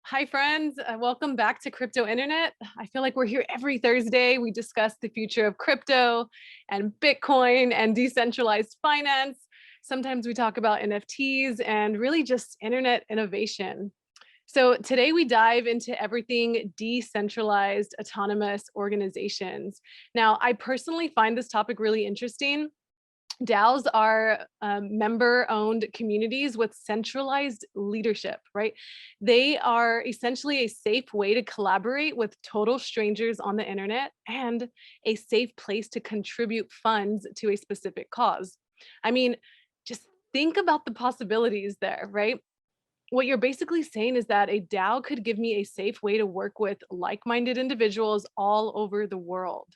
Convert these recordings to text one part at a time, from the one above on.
Hi, friends. Welcome back to Crypto Internet. I feel like we're here every Thursday. We discuss the future of crypto and Bitcoin and decentralized finance. Sometimes we talk about NFTs and really just internet innovation. So today we dive into everything decentralized autonomous organizations. Now, I personally find this topic really interesting. DAOs are member-owned communities with centralized leadership, right? They are essentially a safe way to collaborate with total strangers on the internet and a safe place to contribute funds to a specific cause. I mean, just think about the possibilities there, right? What you're basically saying is that a DAO could give me a safe way to work with like-minded individuals all over the world.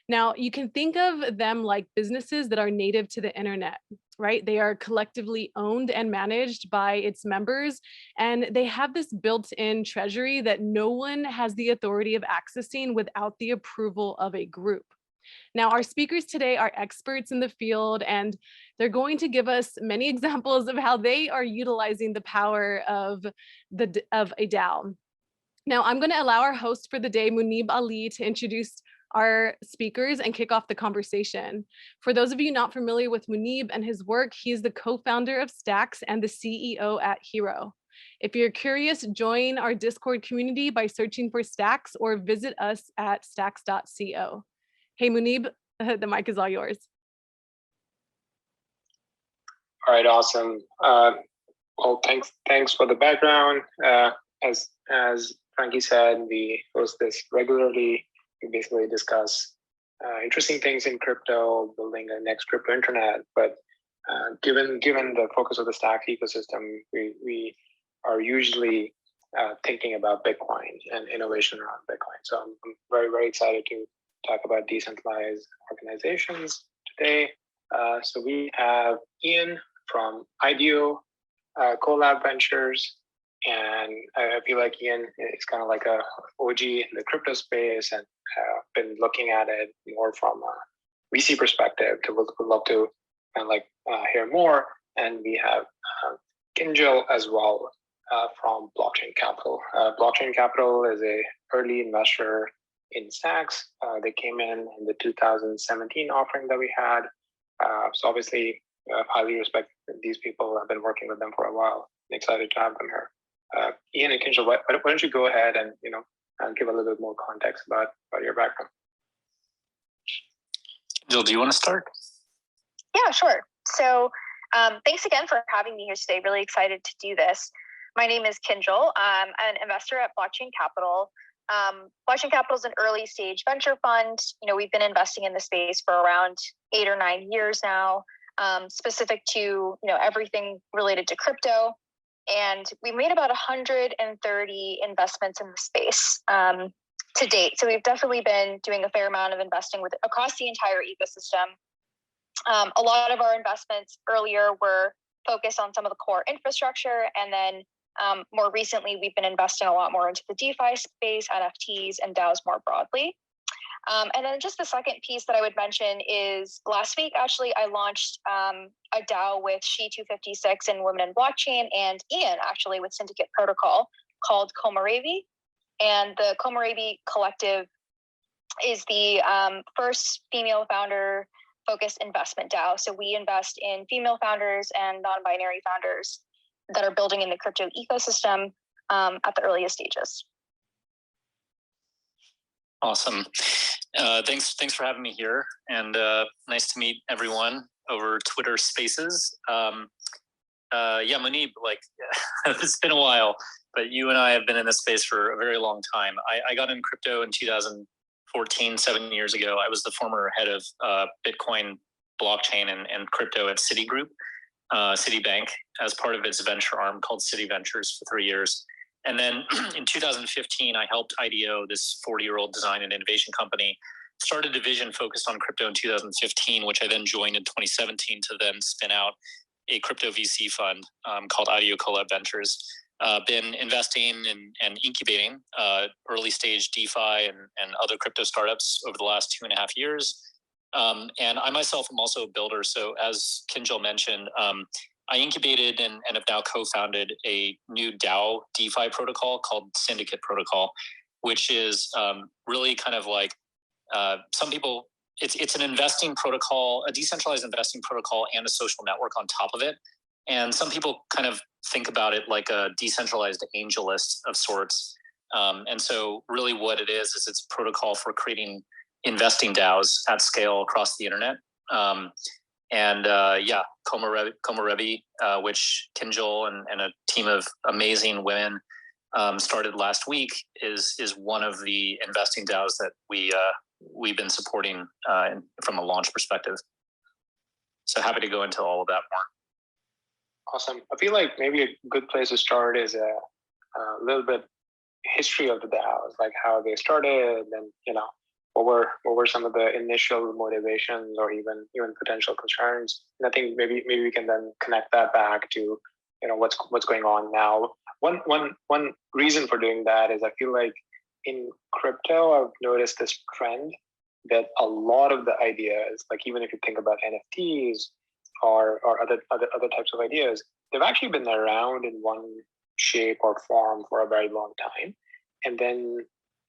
Now, you can think of them like businesses that are native to the internet, right? They are collectively owned and managed by its members, and they have this built-in treasury that no one has the authority of accessing without the approval of a group. Now, our speakers today are experts in the field, and they're going to give us many examples of how they are utilizing the power of a DAO. Now, I'm going to allow our host for the day, Muneeb Ali, to introduce our speakers and kick off the conversation. For those of you not familiar with Muneeb and his work, he is the co-founder of Stacks and the CEO at Hiro. If you're curious, join our Discord community by searching for Stacks or visit us at stacks.co. Hey, Muneeb, the mic is all yours. All right, awesome. Well, thanks for the background. As Frankie said, we host this regularly. We basically discuss interesting things in crypto, building a next crypto internet. But given the focus of the Stacks ecosystem, we are usually thinking about Bitcoin and innovation around Bitcoin. So I'm very excited to talk about decentralized organizations today. So we have Ian from IDEO, CoLab Ventures, and I feel like Ian is kind of like a OG in the crypto space and been looking at it more from a VC perspective. Would love to kind of like hear more. And we have Kinjal as well from Blockchain Capital. Blockchain Capital is a early investor in Stacks. They came in the 2017 offering that we had. So obviously, highly respect these people. I've been working with them for a while. I'm excited to have them here. Ian and Kinjal, why don't you go ahead and give a little bit more context about your background? Kinjal, do you want to start? Yeah, sure. So thanks again for having me here today. Really excited to do this. My name is Kinjal. I'm an investor at Blockchain Capital. Blockchain Capital is an early stage venture fund. We've been investing in the space for around 8 or 9 years now, specific to everything related to crypto. And we made about 130 investments in the space to date. So we've definitely been doing a fair amount of investing across the entire ecosystem. A lot of our investments earlier were focused on some of the core infrastructure, and then more recently, we've been investing a lot more into the DeFi space, NFTs, and DAOs more broadly. And then just the second piece that I would mention is last week, actually, I launched a DAO with Shah 256 and Women in Blockchain, and Ian, actually, with Syndicate Protocol called Komarevi. And the Komarevi Collective is the first female founder-focused investment DAO. So we invest in female founders and non-binary founders that are building in the crypto ecosystem at the earliest stages. Awesome. Thanks for having me here, and nice to meet everyone over Twitter Spaces. Yeah, Muneeb, it's been a while, but you and I have been in this space for a very long time. I got in crypto in 2014, 7 years ago. I was the former head of Bitcoin, blockchain, and crypto at Citigroup, Citibank, as part of its venture arm called Citi Ventures for 3 years. And then in 2015, I helped IDEO, this 40-year-old design and innovation company, start a division focused on crypto in 2015, which I then joined in 2017 to then spin out a crypto VC fund called IDEO CoLab Ventures. Been investing and incubating early stage DeFi and other crypto startups over the last 2.5 years. And I myself am also a builder. So as Kinjal mentioned, I incubated and have now co-founded a new DAO DeFi protocol called Syndicate protocol, which is really kind of like some people, it's an investing protocol, a decentralized investing protocol and a social network on top of it. And some people kind of think about it like a decentralized angel list of sorts. And so really what it is it's a protocol for creating investing DAOs at scale across the internet. CoLab, which Kinjal and a team of amazing women started last week, is one of the investing DAOs that we've been supporting from a launch perspective. So happy to go into all of that more. Awesome. I feel like maybe a good place to start is a little bit history of the DAOs, like how they started, and what were some of the initial motivations or even potential concerns. And I think maybe we can then connect that back to what's going on now. One reason for doing that is I feel like in crypto I've noticed this trend that a lot of the ideas, like even if you think about NFTs or other types of ideas, they've actually been around in one shape or form for a very long time, and then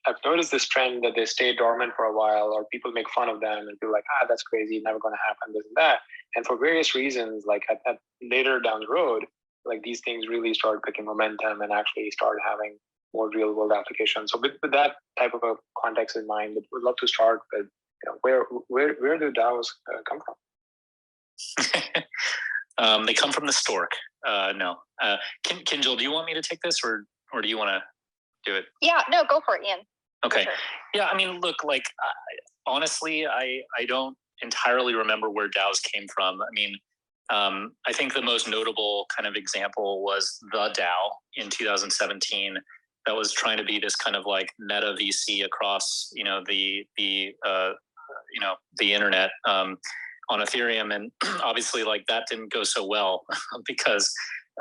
I've noticed this trend that they stay dormant for a while, or people make fun of them and feel like, that's crazy, never going to happen, this and that. And for various reasons, like at later down the road, like these things really start picking momentum and actually start having more real world applications. So with that type of a context in mind, we'd love to start with where do DAOs come from? They come from the stork. No. Kinjal, do you want me to take this or do you want to do it? Yeah, no, go for it, Ian. Okay. Sure. Yeah, I mean, look, like, honestly, I don't entirely remember where DAOs came from. I mean, I think the most notable kind of example was the DAO in 2017 that was trying to be this kind of like meta VC across, the internet on Ethereum. And obviously like that didn't go so well because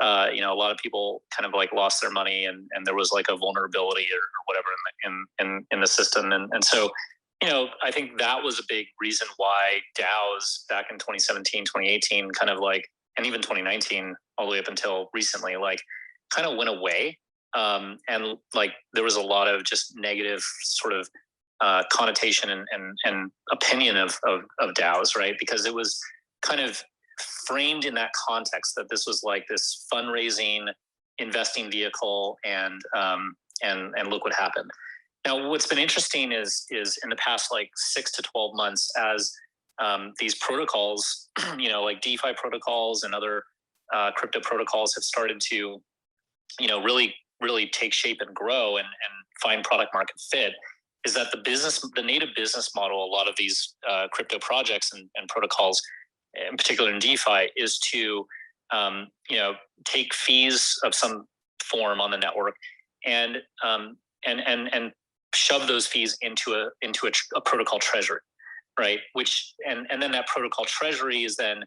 a lot of people kind of like lost their money and there was like a vulnerability or whatever in the system. And so, I think that was a big reason why DAOs back in 2017, 2018, kind of like, and even 2019, all the way up until recently, like kind of went away. And like, there was a lot of just negative sort of connotation and opinion of DAOs, right? Because it was kind of framed in that context that this was like this fundraising investing vehicle and look what happened. Now, what's been interesting is in the past like 6 to 12 months as these protocols, like DeFi protocols and other crypto protocols have started to, really take shape and grow and find product market fit, is that the native business model, a lot of these crypto projects and protocols, in particular in DeFi, is to take fees of some form on the network and shove those fees into a protocol treasury, right? Which and then that protocol treasury is then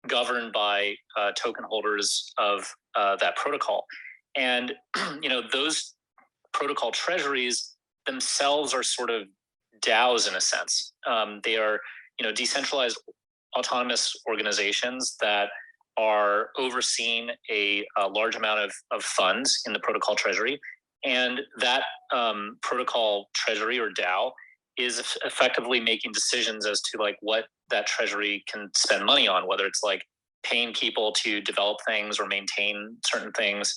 governed by token holders of that protocol, and those protocol treasuries themselves are sort of DAOs in a sense. They are decentralized autonomous organizations that are overseeing a large amount of funds in the protocol treasury. And that protocol treasury or DAO is effectively making decisions as to like what that treasury can spend money on, whether it's like paying people to develop things or maintain certain things,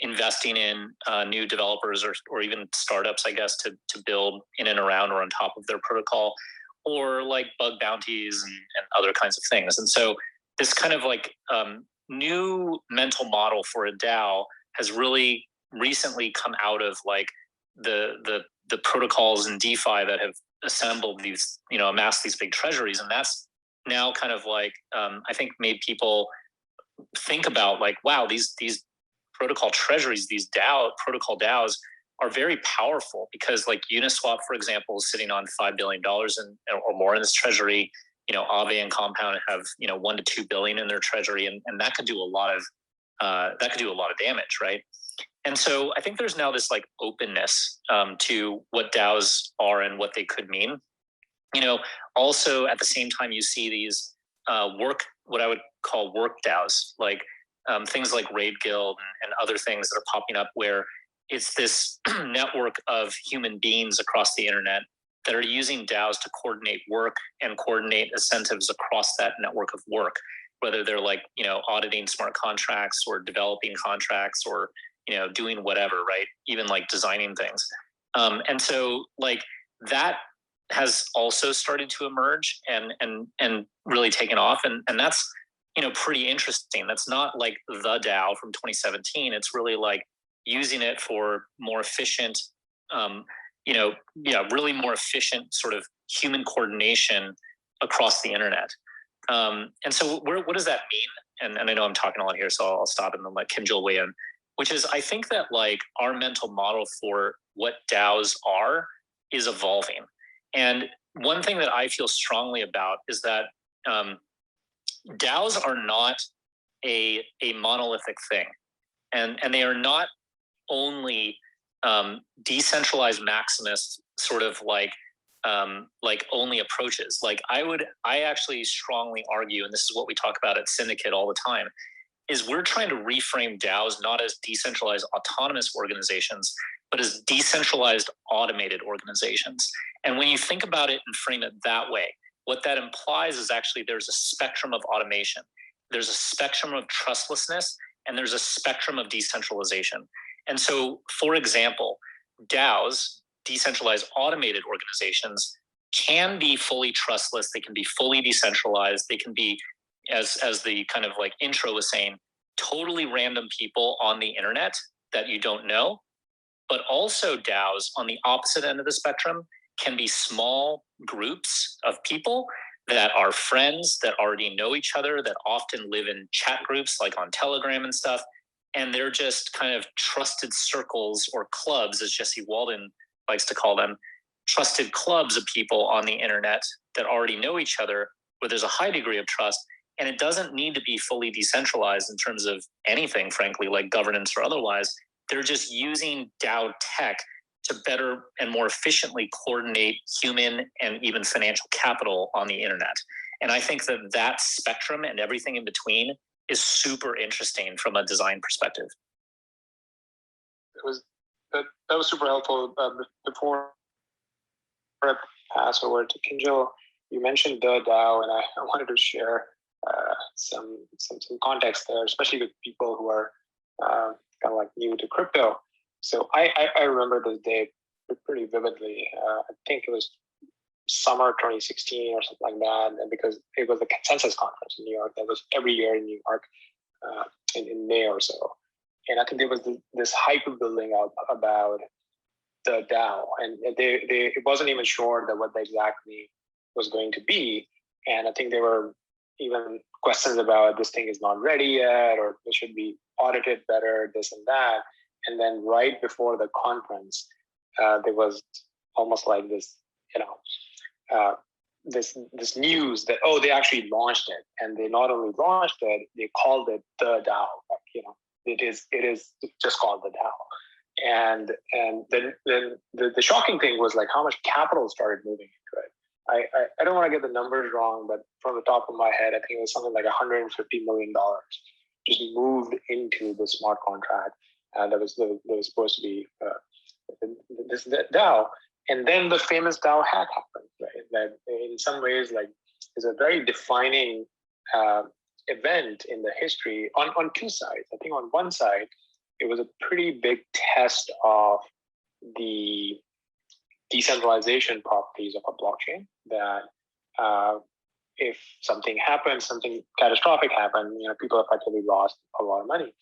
investing in new developers or even startups, I guess, to build in and around or on top of their protocol, or like bug bounties and other kinds of things. And so this kind of like new mental model for a DAO has really recently come out of like the protocols in DeFi that have assembled these, amassed these big treasuries. And that's now kind of like, I think made people think about like, wow, these protocol treasuries, these protocol DAOs are very powerful, because like Uniswap, for example, is sitting on $5 billion or more in this treasury. Aave and Compound have, 1 to 2 billion in their treasury, and that could do a lot of damage, right? And so I think there's now this like openness to what DAOs are and what they could mean. Also at the same time, you see these what I would call work DAOs, like things like Raid Guild and other things that are popping up, where it's this network of human beings across the internet that are using DAOs to coordinate work and coordinate incentives across that network of work, whether they're like, auditing smart contracts or developing contracts or, doing whatever, right? Even like designing things. And so like that has also started to emerge and really taken off. And that's, pretty interesting. That's not like the DAO from 2017. It's really like using it for more efficient, really more efficient sort of human coordination across the internet. And so what does that mean? And I know I'm talking a lot here, so I'll stop and then let Kinjal weigh in, which is I think that like our mental model for what DAOs are is evolving. And one thing that I feel strongly about is that DAOs are not a monolithic thing. And they are not only decentralized maximist sort of like only approaches. Like I actually strongly argue, and this is what we talk about at Syndicate all the time, is we're trying to reframe DAOs not as decentralized autonomous organizations, but as decentralized automated organizations. And when you think about it and frame it that way, what that implies is actually there's a spectrum of automation. There's a spectrum of trustlessness, and there's a spectrum of decentralization. And so, for example, DAOs, decentralized automated organizations, can be fully trustless. They can be fully decentralized. They can be, as the kind of like intro was saying, totally random people on the internet that you don't know. But also DAOs on the opposite end of the spectrum can be small groups of people that are friends, that already know each other, that often live in chat groups like on Telegram and stuff. And they're just kind of trusted circles or clubs, as Jesse Walden likes to call them, trusted clubs of people on the internet that already know each other, where there's a high degree of trust. And it doesn't need to be fully decentralized in terms of anything, frankly, like governance or otherwise. They're just using DAO tech to better and more efficiently coordinate human and even financial capital on the internet. And I think that spectrum and everything in between is super interesting from a design perspective. That was super helpful. Before I pass over to Kinjal, you mentioned the DAO, and I wanted to share some context there, especially with people who are kind of like new to crypto. So I remember this day pretty vividly. I think it was summer 2016 or something like that, and because it was a consensus conference in New York that was every year in New York in May or so. And I think there was this hype building up about the DAO, and it wasn't even sure that what that exactly was going to be. And I think there were even questions about this thing is not ready yet, or it should be audited better, this and that. And then right before the conference, there was almost like this, this news that, they actually launched it. And they not only launched it, they called it the DAO. Like, it is just called the DAO. And then the shocking thing was like how much capital started moving into it. I don't want to get the numbers wrong, but from the top of my head, I think it was something like $150 million just moved into the smart contract that was supposed to be this DAO. And then the famous DAO hack happened, right? That in some ways, like, is a very defining event in the history on two sides. I think on one side, it was a pretty big test of the decentralization properties of a blockchain, that if something happens, something catastrophic happened, people effectively lost a lot of money.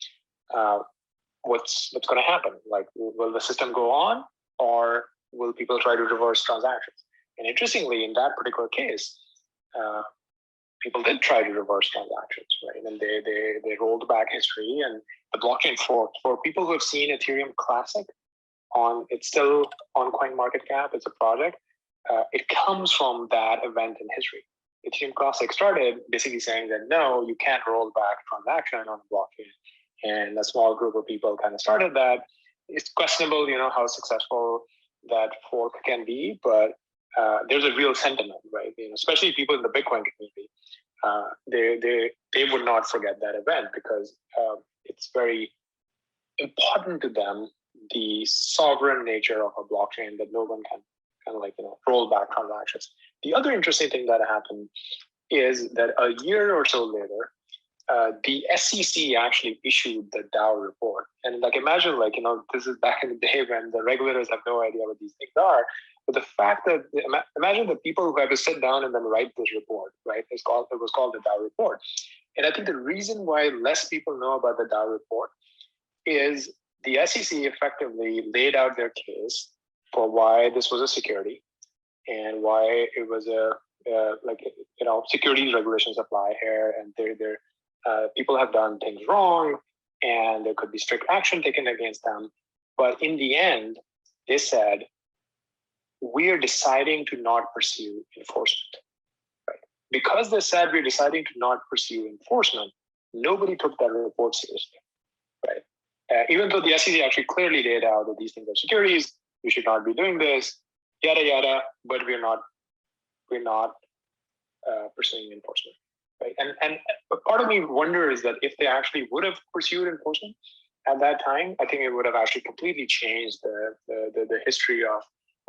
What's going to happen? Like, will the system go on, or will people try to reverse transactions? And interestingly, in that particular case, people did try to reverse transactions, right? And they rolled back history, and the blockchain forked. For people who have seen Ethereum Classic, it's still on CoinMarketCap. It's a project. It comes from that event in history. Ethereum Classic started basically saying that no, you can't roll back a transaction on the blockchain. And a small group of people kind of started that. It's questionable, how successful that fork can be, but there's a real sentiment, right? Especially people in the Bitcoin community they would not forget that event because it's very important to them, the sovereign nature of a blockchain, that no one can kind of like, roll back transactions. The other interesting thing that happened is that a year or so later, the SEC actually issued the DAO report. And like, imagine like, this is back in the day when the regulators have no idea what these things are. But the fact that, imagine the people who have to sit down and then write this report, right? It was called the DAO report. And I think the reason why less people know about the DAO report is the SEC effectively laid out their case for why this was a security and why it was securities regulations apply here, and people have done things wrong and there could be strict action taken against them. But in the end, they said, we are deciding to not pursue enforcement. Right? Because they said we're deciding to not pursue enforcement, nobody took that report seriously. Right? Even though the SEC actually clearly laid out that these things are securities, we should not be doing this, yada yada, but we're not pursuing enforcement. Right? And part of me wonders that if they actually would have pursued enforcement at that time, I think it would have actually completely changed the history of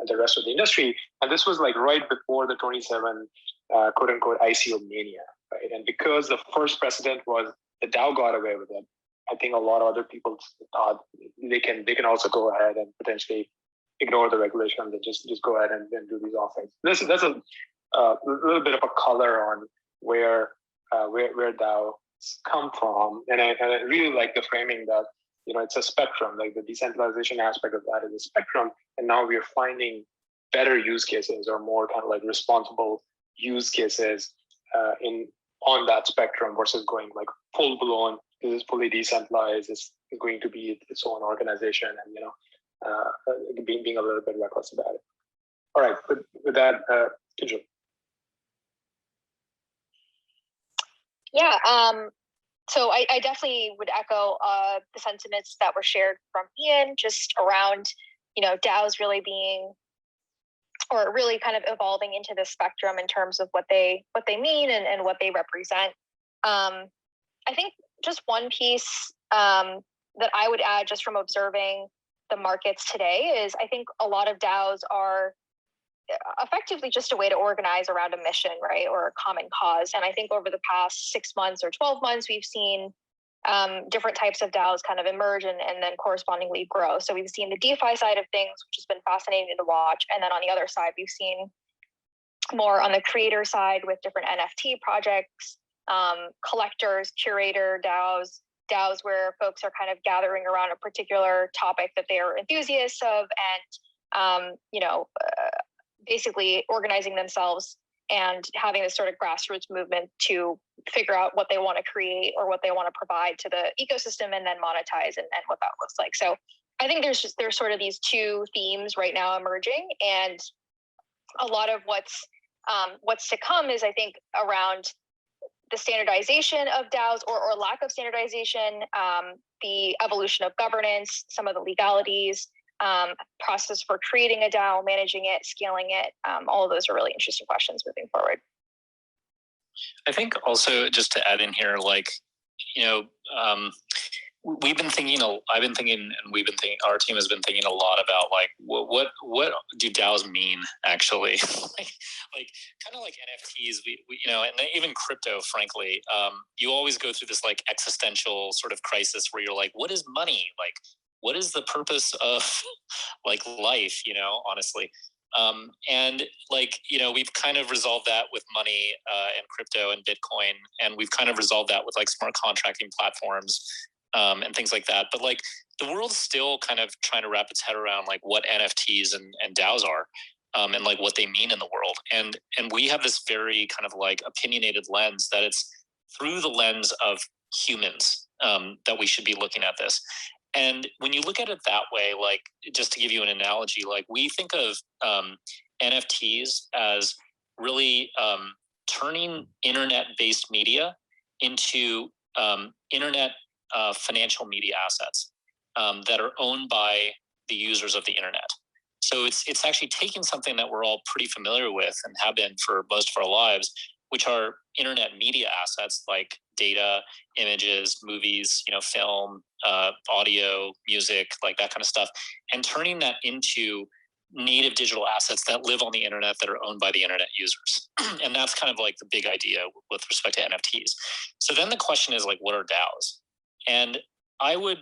the rest of the industry. And this was like right before the 27 quote unquote ICO mania, right? And because the first precedent was the DAO got away with it, I think a lot of other people thought they can also go ahead and potentially ignore the regulations and just go ahead and do these offerings. That's a little bit of a color on where DAOs come from, and I really like the framing that it's a spectrum. Like the decentralization aspect of that is a spectrum, and now we are finding better use cases or more kind of like responsible use cases on that spectrum versus going like full blown. This is fully decentralized. It's going to be its own organization, and being a little bit reckless about it. All right, with that, Kinjal. Yeah, so I definitely would echo the sentiments that were shared from Ian, just around, DAOs really being, or really kind of evolving into the spectrum in terms of what they mean and what they represent. I think just one piece that I would add just from observing the markets today is I think a lot of DAOs are effectively just a way to organize around a mission, right, or a common cause. And I think over the past 6 months or 12 months, we've seen different types of DAOs kind of emerge and then correspondingly grow. So we've seen the DeFi side of things, which has been fascinating to watch. And then on the other side, we've seen more on the creator side with different NFT projects, collectors, curator DAOs where folks are kind of gathering around a particular topic that they are enthusiasts of and, basically organizing themselves and having this sort of grassroots movement to figure out what they want to create or what they want to provide to the ecosystem and then monetize and what that looks like. So I think there's sort of these two themes right now emerging, and a lot of what's to come is I think around the standardization of DAOs or lack of standardization, the evolution of governance, some of the legalities, process for creating a DAO, managing it, scaling it. All of those are really interesting questions moving forward. I think also just to add in here, we've been thinking, our team has been thinking a lot about what do DAOs mean actually? like kind of like NFTs, we and even crypto, frankly, you always go through this existential sort of crisis where you're like, what is money? What is the purpose of life, honestly? And we've kind of resolved that with money and crypto and Bitcoin, and we've kind of resolved that with smart contracting platforms and things like that. But the world's still kind of trying to wrap its head around what NFTs and DAOs are and what they mean in the world. And we have this very kind of opinionated lens that it's through the lens of humans that we should be looking at this. And when you look at it that way, just to give you an analogy, we think of NFTs as really turning internet-based media into internet financial media assets that are owned by the users of the internet. So it's actually taking something that we're all pretty familiar with and have been for most of our lives, which are internet media assets like data, images, movies, film, audio, music, like that kind of stuff, and turning that into native digital assets that live on the internet that are owned by the internet users. And that's kind of like the big idea with respect to NFTs. So then the question is like, what are DAOs? And I would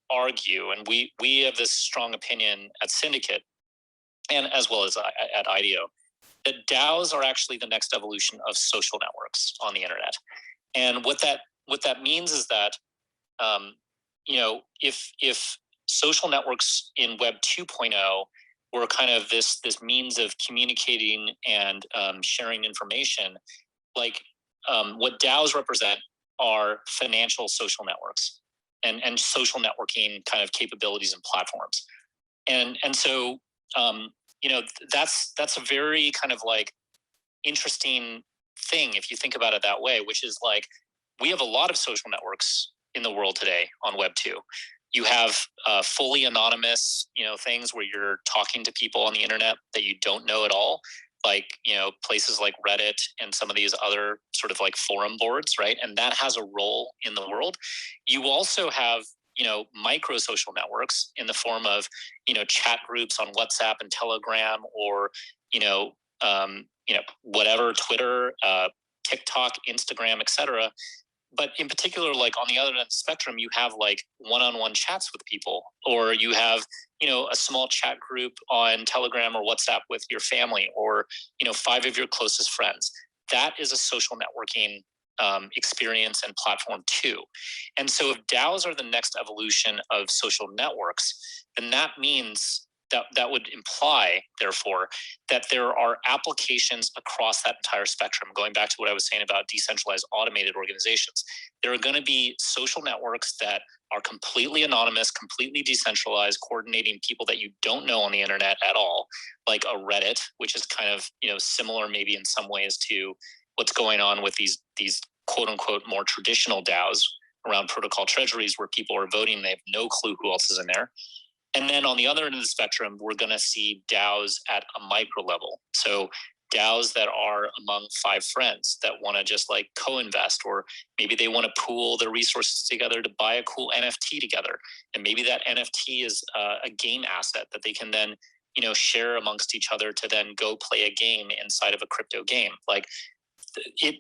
argue, and we have this strong opinion at Syndicate, and as well as at IDEO, that DAOs are actually the next evolution of social networks on the internet. And what that means is that, if social networks in Web 2.0 were kind of this means of communicating and sharing information, like what DAOs represent are financial social networks and social networking kind of capabilities and platforms. And so, that's a very kind of like interesting thing if you think about it that way, which is like, we have a lot of social networks in the world today on Web 2. You have fully anonymous, things where you're talking to people on the internet that you don't know at all, like, places like Reddit and some of these other sort of like forum boards, right? And that has a role in the world. You also have, micro social networks in the form of, chat groups on WhatsApp and Telegram, or, whatever, Twitter, TikTok, Instagram, etc. But in particular, like on the other end of the spectrum, you have like one-on-one chats with people, or you have, a small chat group on Telegram or WhatsApp with your family, or, 5 of your closest friends. That is a social networking experience and platform too. And so if DAOs are the next evolution of social networks, then that means that would imply, therefore, that there are applications across that entire spectrum. Going back to what I was saying about decentralized automated organizations, there are going to be social networks that are completely anonymous, completely decentralized, coordinating people that you don't know on the internet at all, like a Reddit, which is kind of, similar maybe in some ways to what's going on with these quote unquote more traditional DAOs around protocol treasuries, where people are voting, they have no clue who else is in there. And then on the other end of the spectrum, we're going to see DAOs at a micro level. So DAOs that are among 5 friends that want to just like co-invest, or maybe they want to pool their resources together to buy a cool NFT together. And maybe that NFT is a game asset that they can then, share amongst each other to then go play a game inside of a crypto game. Like the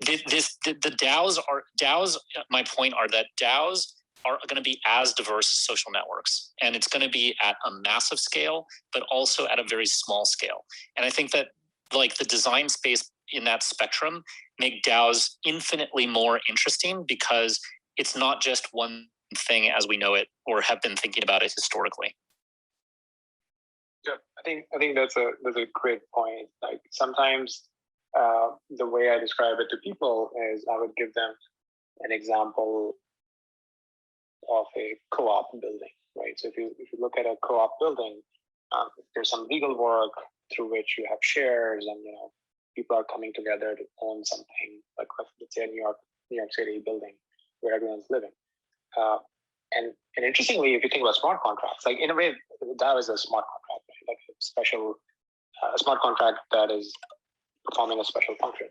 DAOs, my point are that DAOs are going to be as diverse as social networks, and it's going to be at a massive scale, but also at a very small scale. And I think that like the design space in that spectrum make DAOs infinitely more interesting, because it's not just one thing as we know it or have been thinking about it historically. Yeah, I think that's a great point. Like sometimes the way I describe it to people is I would give them an example of a co-op building, right? So if you look at a co-op building, there's some legal work through which you have shares, and people are coming together to own something, like let's say a New York City building where everyone's living. And interestingly, if you think about smart contracts, like in a way, DAO is a smart contract, right? Like a special smart contract that is performing a special function,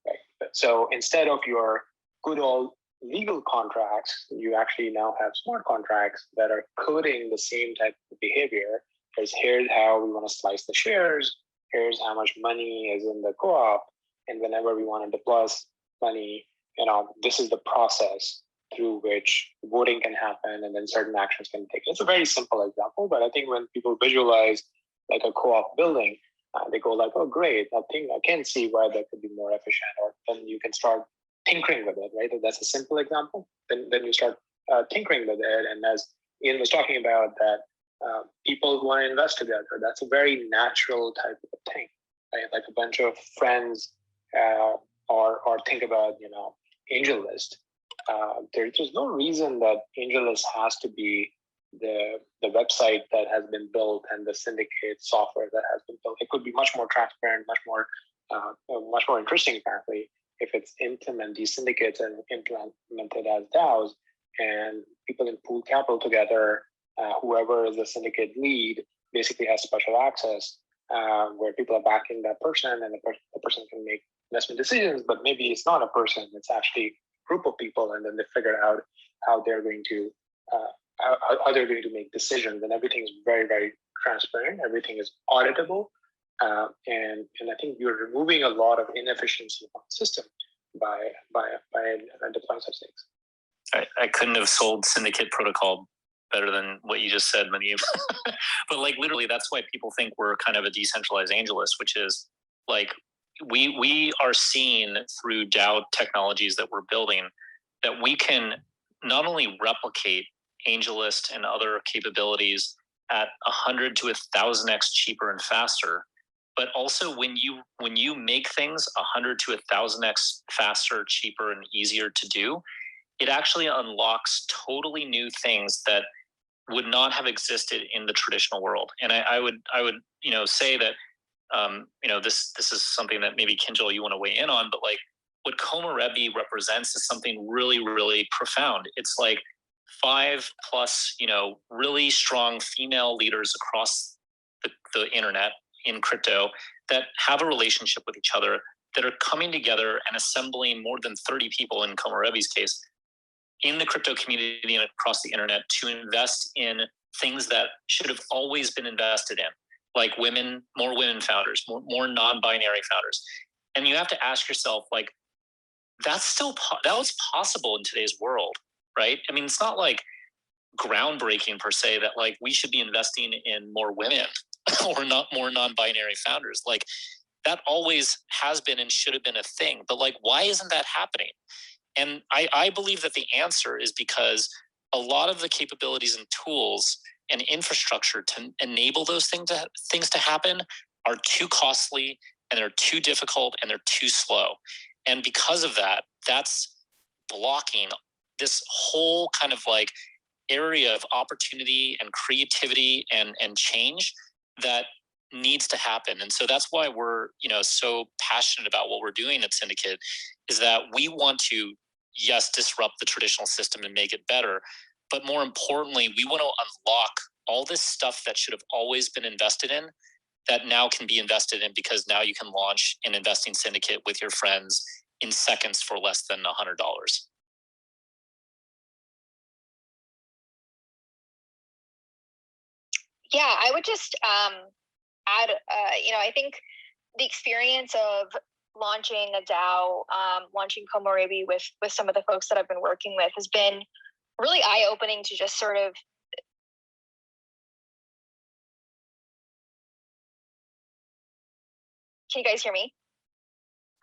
right? So instead of your good old legal contracts, you actually now have smart contracts that are coding the same type of behavior. Because here's how we want to slice the shares, here's how much money is in the co-op, and whenever we want to deploy money, this is the process through which voting can happen, and then certain actions can be taken. It's a very simple example, but I think when people visualize like a co-op building, they go like, oh great, I think I can see why that could be more efficient, or then you can start tinkering with it, right? That's a simple example. Then you start tinkering with it, and as Ian was talking about, that people want to invest together. That's a very natural type of thing, right? Like a bunch of friends, or think about AngelList. There's no reason that AngelList has to be the website that has been built and the Syndicate software that has been built. It could be much more transparent, much more interesting, apparently, if it's these syndicates and implemented as DAOs, and people can pool capital together. Whoever is the syndicate lead basically has special access, where people are backing that person, and the person can make investment decisions, but maybe it's not a person, it's actually a group of people, and then they figure out how they're going to make decisions, and everything is very, very transparent. Everything is auditable, and I think you're removing a lot of inefficiency from the system by deploying such things. I couldn't have sold Syndicate protocol better than what you just said, Muneeb. But like literally, that's why people think we're kind of a decentralized AngelList, which is like we are seeing through DAO technologies that we're building that we can not only replicate AngelList and other capabilities at 100 to 1,000x cheaper and faster, but also when you make things 100 to 1,000x faster, cheaper, and easier to do, it actually unlocks totally new things that would not have existed in the traditional world. And I would say that this is something that maybe Kinjal you want to weigh in on, but like what CoLab represents is something really, really profound. It's like 5+ really strong female leaders across the internet in crypto that have a relationship with each other, that are coming together and assembling more than 30 people in CoLab's case in the crypto community and across the internet to invest in things that should have always been invested in, like more women founders, more non-binary founders. And you have to ask yourself, like, that was possible in today's world, right? I mean, it's not like groundbreaking per se that like we should be investing in more women or not more non-binary founders. Like that always has been and should have been a thing, but like, why isn't that happening? And I believe that the answer is because a lot of the capabilities and tools and infrastructure to enable those things to happen are too costly, and they're too difficult, and they're too slow. And because of that, that's blocking this whole kind of like area of opportunity and creativity and change that needs to happen. And so that's why we're so passionate about what we're doing at Syndicate, is that we want to, yes, disrupt the traditional system and make it better, but more importantly, we want to unlock all this stuff that should have always been invested in that now can be invested in, because now you can launch an investing syndicate with your friends in seconds for less than $100. Yeah, I would just add, I think the experience of launching a DAO, launching CoLab with some of the folks that I've been working with has been really eye-opening to just sort of Can you guys hear me?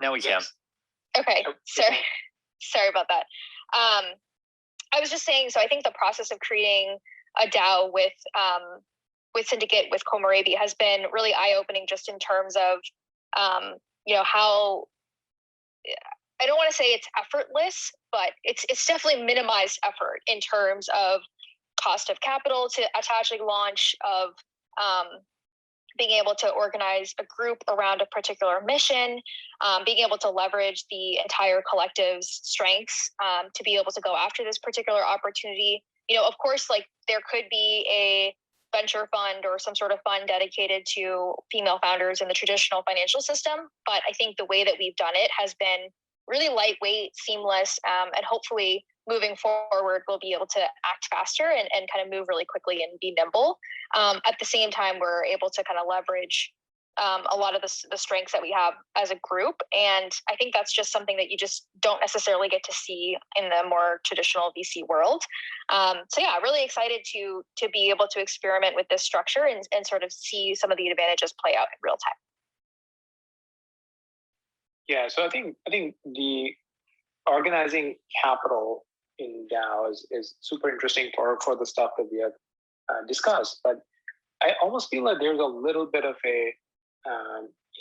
Now we can. Okay, sorry about that. I was just saying, so I think the process of creating a DAO with Syndicate, with CoLab, has been really eye-opening, just in terms of how, I don't want to say it's effortless, but it's definitely minimized effort in terms of cost of capital to actually launch, of being able to organize a group around a particular mission, being able to leverage the entire collective's strengths to be able to go after this particular opportunity. Of course, like there could be a venture fund or some sort of fund dedicated to female founders in the traditional financial system, but I think the way that we've done it has been really lightweight, seamless, and hopefully moving forward, we'll be able to act faster and kind of move really quickly and be nimble. At the same time, we're able to kind of leverage a lot of the strengths that we have as a group. And I think that's just something that you just don't necessarily get to see in the more traditional VC world. So yeah, really excited to be able to experiment with this structure and sort of see some of the advantages play out in real time. Yeah, so I think the organizing capital in DAOs is super interesting for the stuff that we have discussed. But I almost feel like there's a little bit of a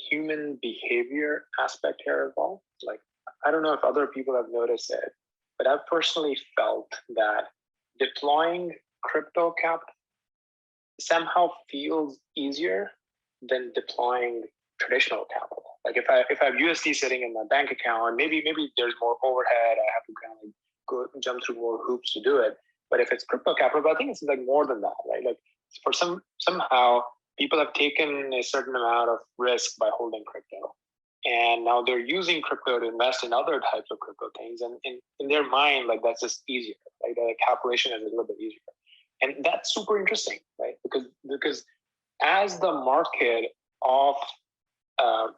human behavior aspect here involved. Like, I don't know if other people have noticed it, but I've personally felt that deploying crypto capital somehow feels easier than deploying traditional capital. Like if I have USD sitting in my bank account, maybe there's more overhead. I have to kind of go jump through more hoops to do it. But if it's crypto capital, but I think it's like more than that, right? Like for somehow people have taken a certain amount of risk by holding crypto, And now they're using crypto to invest in other types of crypto things. And in their mind, like that's just easier, right? The calculation is a little bit easier. And that's super interesting, right? Because as the market of kind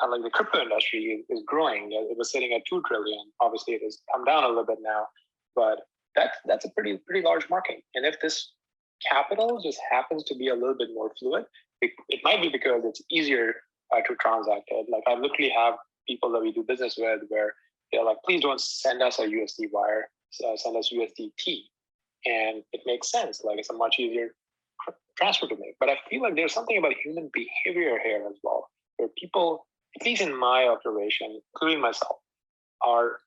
of like the crypto industry is growing, it was sitting at 2 trillion. Obviously, it has come down a little bit now, but that's a pretty large market. And if this capital just happens to be a little bit more fluid, it might be because it's easier to transact it. Like I literally have people that we do business with where they're like, please don't send us a USD wire, send us USDT. And it makes sense. Like it's a much easier transfer to make. But I feel like there's something about human behavior here as well, where people, at least in my observation, including myself, are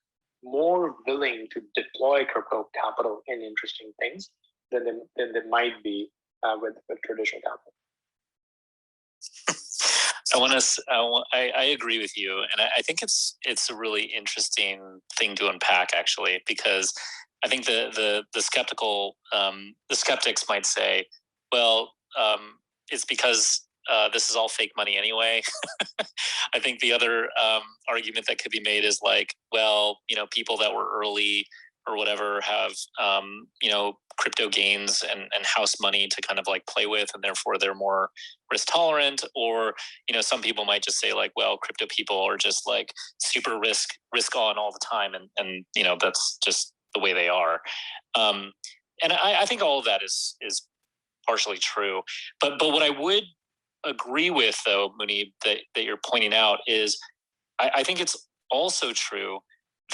more willing to deploy crypto capital in interesting things than they might be with traditional capital. I agree with you, and I think it's a really interesting thing to unpack, actually, because I think the skeptics might say, well, it's because this is all fake money anyway. I think the other argument that could be made is like, well, people that were early or whatever have crypto gains and house money to kind of like play with, and therefore they're more risk tolerant. Or some people might just say like, well, crypto people are just like super risk on all the time, and that's just the way they are. And I think all of that is partially true, but what I would agree with, though, Muneeb, that you're pointing out is I think it's also true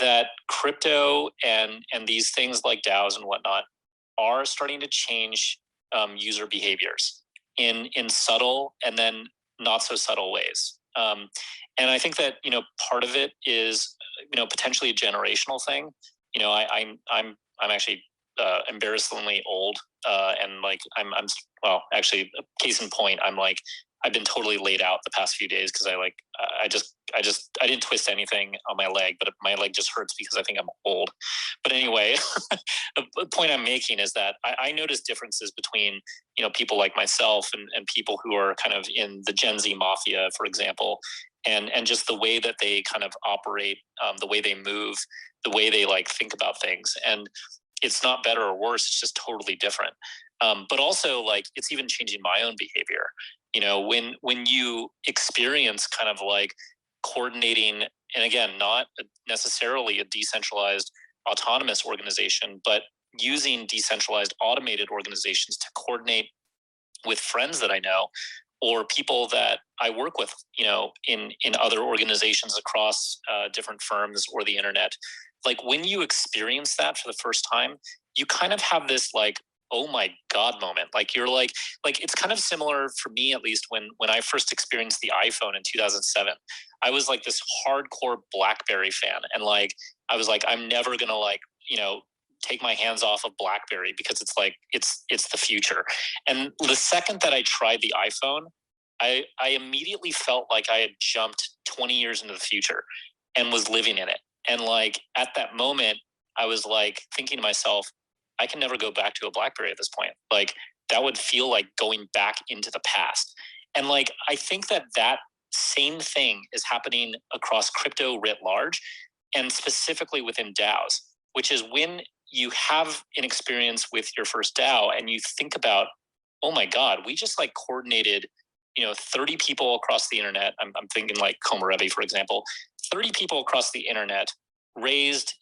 that crypto and these things like DAOs and whatnot are starting to change user behaviors in subtle and then not so subtle ways. And I think that part of it is potentially a generational thing. I'm actually embarrassingly old, and like I'm well, actually, case in point, I've been totally laid out the past few days because I didn't twist anything on my leg, but my leg just hurts because I think I'm old. But anyway, the point I'm making is that I notice differences between people like myself and people who are kind of in the Gen Z mafia, for example, and just the way that they kind of operate, the way they move, the way they like think about things. And it's not better or worse, it's just totally different. But also like it's even changing my own behavior. When you experience kind of like coordinating, and again, not necessarily a decentralized autonomous organization, but using decentralized automated organizations to coordinate with friends that I know or people that I work with, in other organizations across different firms or the internet. Like when you experience that for the first time, you kind of have this like, oh my God moment. Like you're like it's kind of similar for me, at least when I first experienced the iPhone in 2007. I was like this hardcore BlackBerry fan. And like, I was like, I'm never going to take my hands off of BlackBerry because it's like, it's the future. And the second that I tried the iPhone, I immediately felt like I had jumped 20 years into the future and was living in it. And like, at that moment, I was like thinking to myself, I can never go back to a BlackBerry at this point. Like that would feel like going back into the past. And like, I think that same thing is happening across crypto writ large, and specifically within DAOs, which is when you have an experience with your first DAO and you think about, oh my God, we just like coordinated, 30 people across the internet. I'm thinking like Komarevi, for example, 30 people across the internet raised,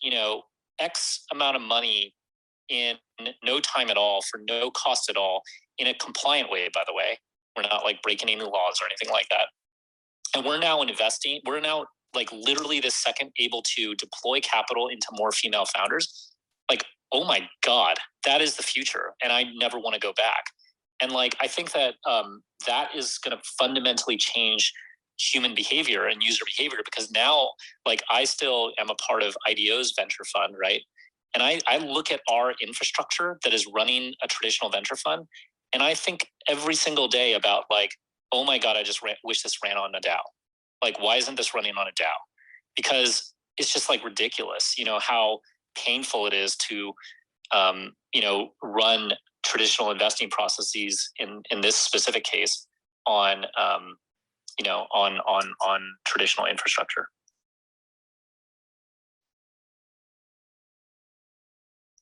X amount of money in no time at all, for no cost at all, in a compliant way, by the way. We're not like breaking any laws or anything like that. And we're now investing, we're now like literally this second able to deploy capital into more female founders. Like, oh my God, that is the future. And I never want to go back. And like, I think that that is going to fundamentally change human behavior and user behavior, because now like I still am a part of IDEO's venture fund, right? And I look at our infrastructure that is running a traditional venture fund, and I think every single day about like, oh my God, I just wish this ran on a DAO. Like, why isn't this running on a DAO? Because it's just like ridiculous, how painful it is to, run traditional investing processes in this specific case on on traditional infrastructure.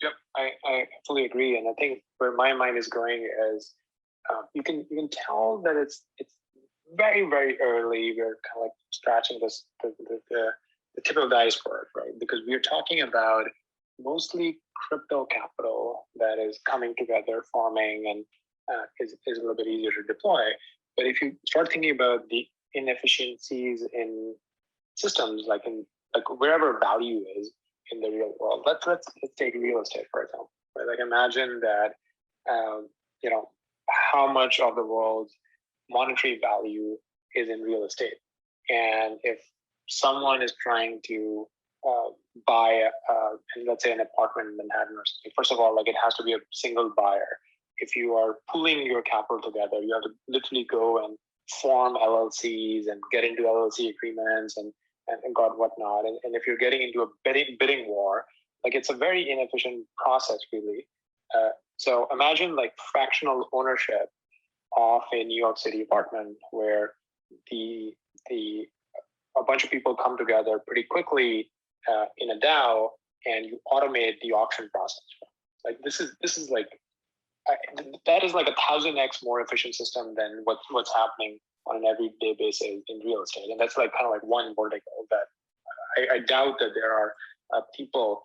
Yep, I fully agree, and I think where my mind is going is you can tell that it's very, very early. We're kind of like scratching the tip of the iceberg, right? Because we're talking about mostly crypto capital that is coming together, forming, and is a little bit easier to deploy. But if you start thinking about the inefficiencies in systems, like wherever value is in the real world, let's take real estate for example. Right? Like imagine that how much of the world's monetary value is in real estate, and if someone is trying to buy let's say an apartment in Manhattan or something, first of all, like it has to be a single buyer. If you are pooling your capital together, you have to literally go and form LLCs and get into LLC agreements and God whatnot. And if you're getting into a bidding war, like it's a very inefficient process, really. So imagine like fractional ownership of a New York City apartment where a bunch of people come together pretty quickly in a DAO, and you automate the auction process. Like this is like that is like 1,000x more efficient system than what's happening on an everyday basis in real estate, and that's like kind of like one vertical that I doubt that there are people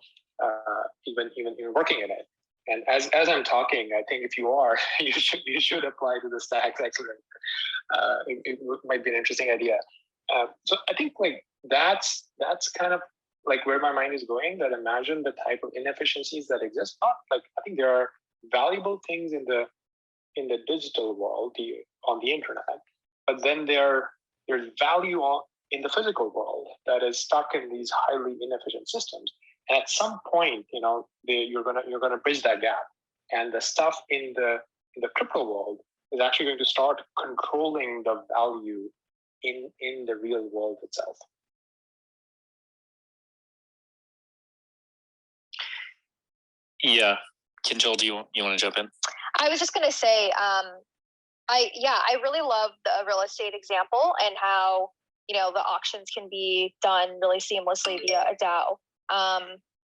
even working in it. And as I'm talking, I think if you are, you should apply to the Stacks Accelerator. It might be an interesting idea. So I think like that's kind of like where my mind is going. That imagine the type of inefficiencies that exist. Not like I think there are valuable things in the digital world, on the internet, but then there's value in the physical world that is stuck in these highly inefficient systems. And at some point, you're gonna bridge that gap, and the stuff in the crypto world is actually going to start controlling the value in the real world itself. Yeah, Kinjal, do you want to jump in? I was just going to say, I really love the real estate example and how the auctions can be done really seamlessly via a DAO.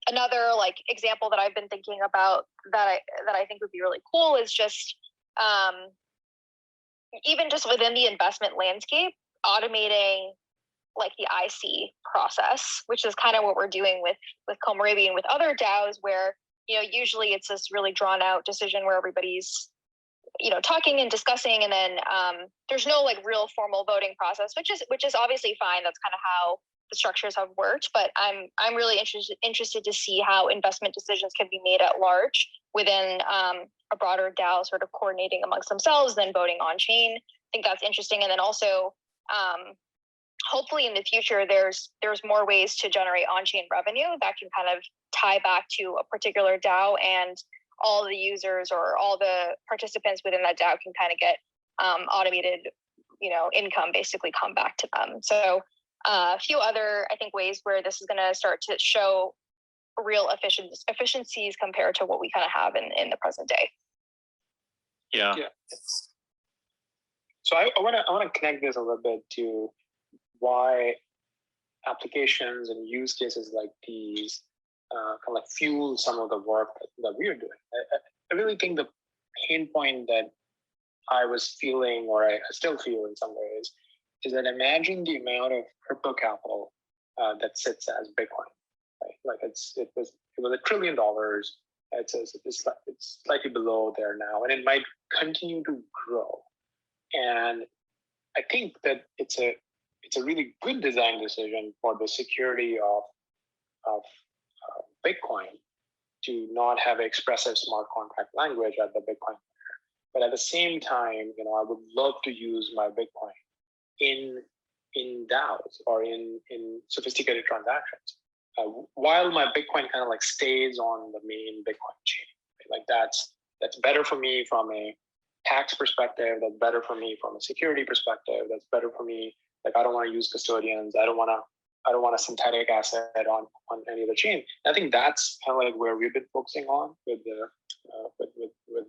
Another like example that I've been thinking about that I think would be really cool is just even just within the investment landscape, automating like the IC process, which is kind of what we're doing with Kohlrabi and with other DAOs, where usually it's this really drawn out decision where everybody's talking and discussing, and then there's no like real formal voting process, which is obviously fine. That's kind of how the structures have worked. But I'm really interested to see how investment decisions can be made at large within a broader DAO, sort of coordinating amongst themselves, then voting on chain. I think that's interesting, and then also hopefully in the future there's more ways to generate on-chain revenue that can kind of tie back to a particular DAO, and all the users or all the participants within that DAO can kind of get automated, income basically come back to them. So a few other, I think, ways where this is going to start to show real efficiencies compared to what we kind of have in the present day. Yeah. So I want to connect this a little bit to why applications and use cases like these kind of like fuel some of the work that we are doing. I really think the pain point that I was feeling, or I still feel in some ways, is that imagine the amount of crypto capital that sits as Bitcoin. Right? Like it was $1 trillion. It's slightly below there now, and it might continue to grow. And I think that it's a really good design decision for the security of Bitcoin to not have expressive smart contract language at the Bitcoin layer. But at the same time, I would love to use my Bitcoin in DAOs or in sophisticated transactions, while my Bitcoin kind of like stays on the main Bitcoin chain. Right? Like that's better for me from a tax perspective. That's better for me from a security perspective. That's better for me. Like I don't want to use custodians. I don't want a synthetic asset on any of the chain. I think that's kind of like where we've been focusing on with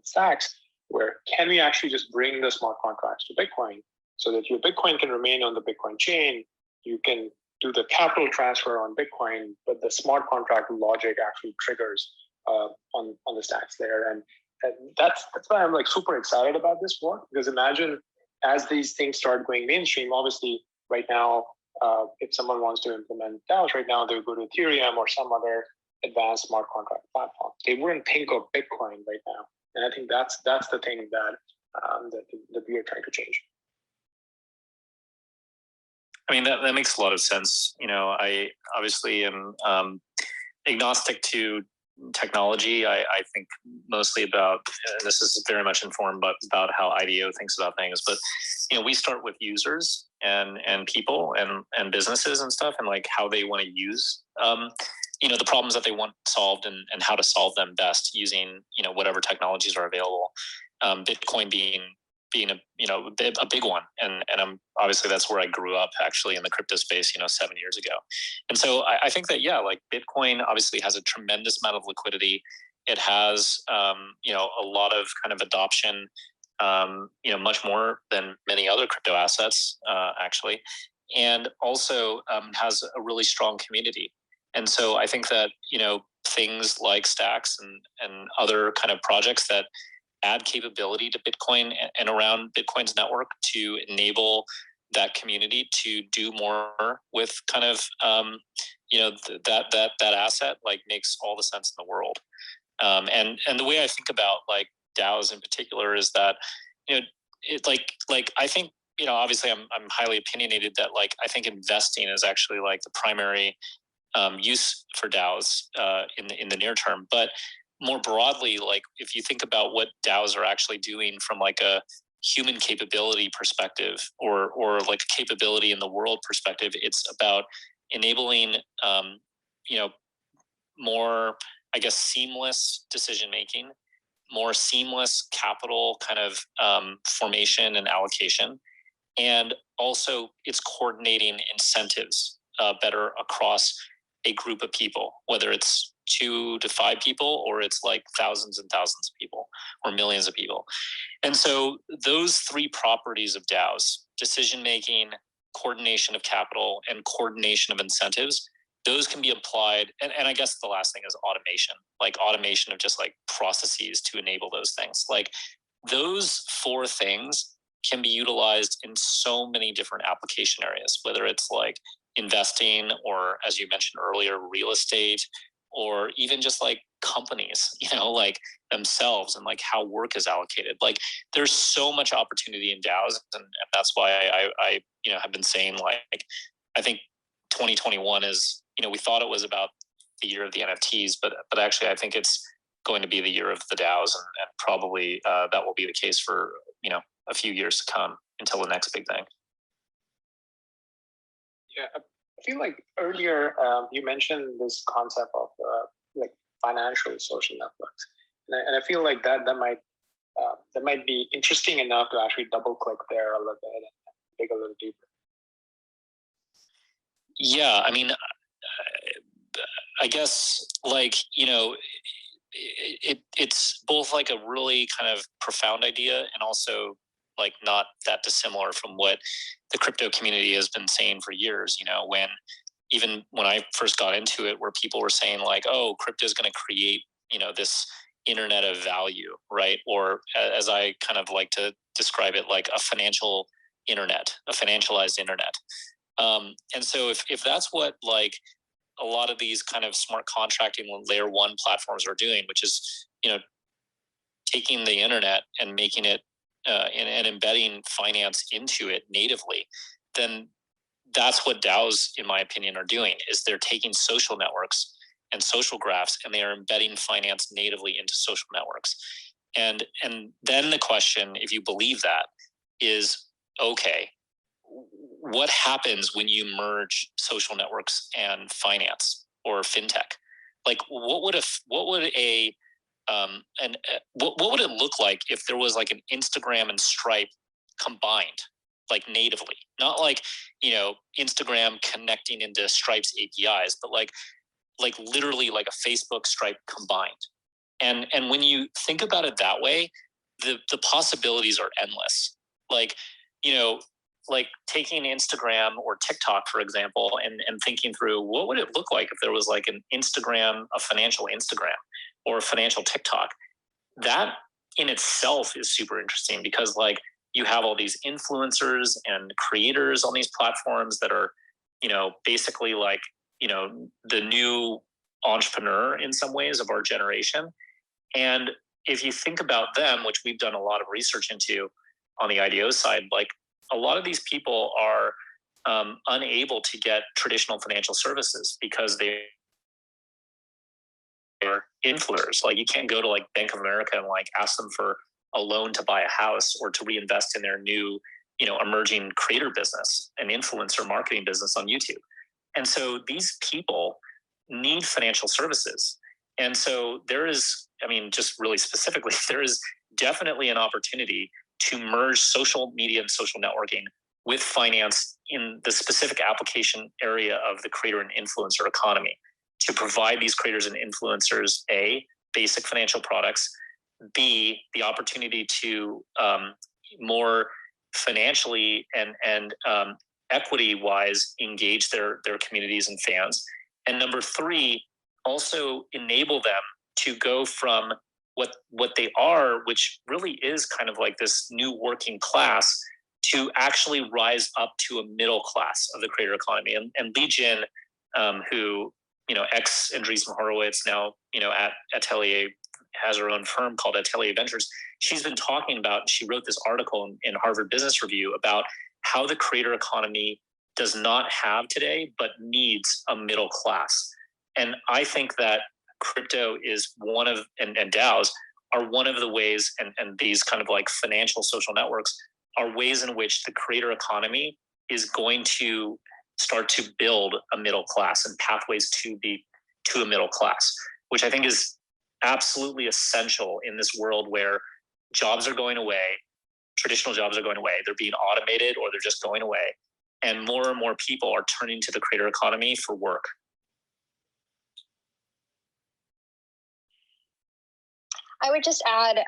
Stacks, where can we actually just bring the smart contracts to Bitcoin so that your Bitcoin can remain on the Bitcoin chain. You can do the capital transfer on Bitcoin, but the smart contract logic actually triggers on the stacks there. And that's why I'm like super excited about this work, because imagine as these things start going mainstream, obviously right now, if someone wants to implement DAOs right now, they would go to Ethereum or some other advanced smart contract platform. They wouldn't think of Bitcoin right now. And I think that's the thing that we are trying to change. I mean, that makes a lot of sense. You know, I obviously am agnostic to technology. I think mostly about, this is very much informed about how IDEO thinks about things, but, you know, we start with users and people and businesses and stuff, and like how they want to use, you know, the problems that they want solved and how to solve them best using, you know, whatever technologies are available. Bitcoin being a big one, and I'm obviously that's where I grew up actually in the crypto space, you know, 7 years ago. And so I think that, yeah, like Bitcoin obviously has a tremendous amount of liquidity. It has you know, a lot of kind of adoption, you know, much more than many other crypto assets actually, and also has a really strong community. And so I think that, you know, things like stacks and other kind of projects that add capability to Bitcoin and around Bitcoin's network to enable that community to do more with kind of, you know, that asset, like, makes all the sense in the world. And the way I think about like DAOs in particular is that, you know, it like I think, you know, obviously I'm highly opinionated that like I think investing is actually like the primary use for DAOs in the near term. But more broadly, like if you think about what DAOs are actually doing from like a human capability perspective or like capability in the world perspective, it's about enabling you know, more, I guess, seamless decision making, more seamless capital kind of formation and allocation, and also it's coordinating incentives better across a group of people, whether it's 2 to 5 people or it's like thousands and thousands of people or millions of people. And so those 3 properties of DAOs, decision making, coordination of capital, and coordination of incentives, those can be applied. And I guess the last thing is automation, like automation of just like processes to enable those things. Like those 4 things can be utilized in so many different application areas, whether it's like investing or, as you mentioned earlier, real estate, or even just like companies, you know, like themselves and like how work is allocated. Like there's so much opportunity in DAOs, and that's why I you know, have been saying like, I think 2021 is, you know, we thought it was about the year of the NFTs, but actually I think it's going to be the year of the DAOs, and probably that will be the case for, you know, a few years to come until the next big thing. Yeah, I feel like earlier you mentioned this concept of like financial social networks, and I feel like that might be interesting enough to actually double click there a little bit and dig a little deeper. Yeah, I mean, I guess like, you know, it's both like a really kind of profound idea and also like not that dissimilar from what the crypto community has been saying for years. You know, even when I first got into it, where people were saying like, oh, crypto is going to create, you know, this internet of value, right? Or as I kind of like to describe it, like a financial internet, a financialized internet. And so if that's what like a lot of these kind of smart contracting layer 1 platforms are doing, which is, you know, taking the internet and making it and embedding finance into it natively, then that's what DAOs, in my opinion, are doing, is they're taking social networks and social graphs and they are embedding finance natively into social networks. And then the question, if you believe that, is, okay, what happens when you merge social networks and finance or fintech? Like what would it look like if there was like an Instagram and Stripe combined, like natively, not like, you know, Instagram connecting into Stripe's APIs, but like literally like a Facebook Stripe combined. And when you think about it that way, the possibilities are endless. Like, you know, like taking Instagram or TikTok, for example, and thinking through what would it look like if there was like an Instagram, a financial Instagram or a financial TikTok. That in itself is super interesting because like you have all these influencers and creators on these platforms that are, you know, basically like, you know, the new entrepreneur in some ways of our generation. And if you think about them, which we've done a lot of research into on the IDEO side, like a lot of these people are unable to get traditional financial services because they are influencers. Like you can't go to like Bank of America and like ask them for a loan to buy a house or to reinvest in their new, you know, emerging creator business, an influencer marketing business on YouTube. And so these people need financial services. And so there is, I mean, just really specifically, there is definitely an opportunity to merge social media and social networking with finance in the specific application area of the creator and influencer economy to provide these creators and influencers, A, basic financial products, B, the opportunity to more financially and equity-wise engage their communities and fans. And number three, also enable them to go from what they are, which really is kind of like this new working class, to actually rise up to a middle class of the creator economy. And Li Jin, who, you know, ex Andreessen Horowitz, now, you know, at Atelier, has her own firm called Atelier Ventures. She's been talking about, she wrote this article in Harvard Business Review about how the creator economy does not have today, but needs a middle class. And I think that crypto is one of, and DAOs are one of the ways, and these kind of like financial social networks are ways in which the creator economy is going to start to build a middle class and pathways to a middle class, which I think is absolutely essential in this world where jobs are going away, traditional jobs are going away, they're being automated or they're just going away. And more people are turning to the creator economy for work. I would just add,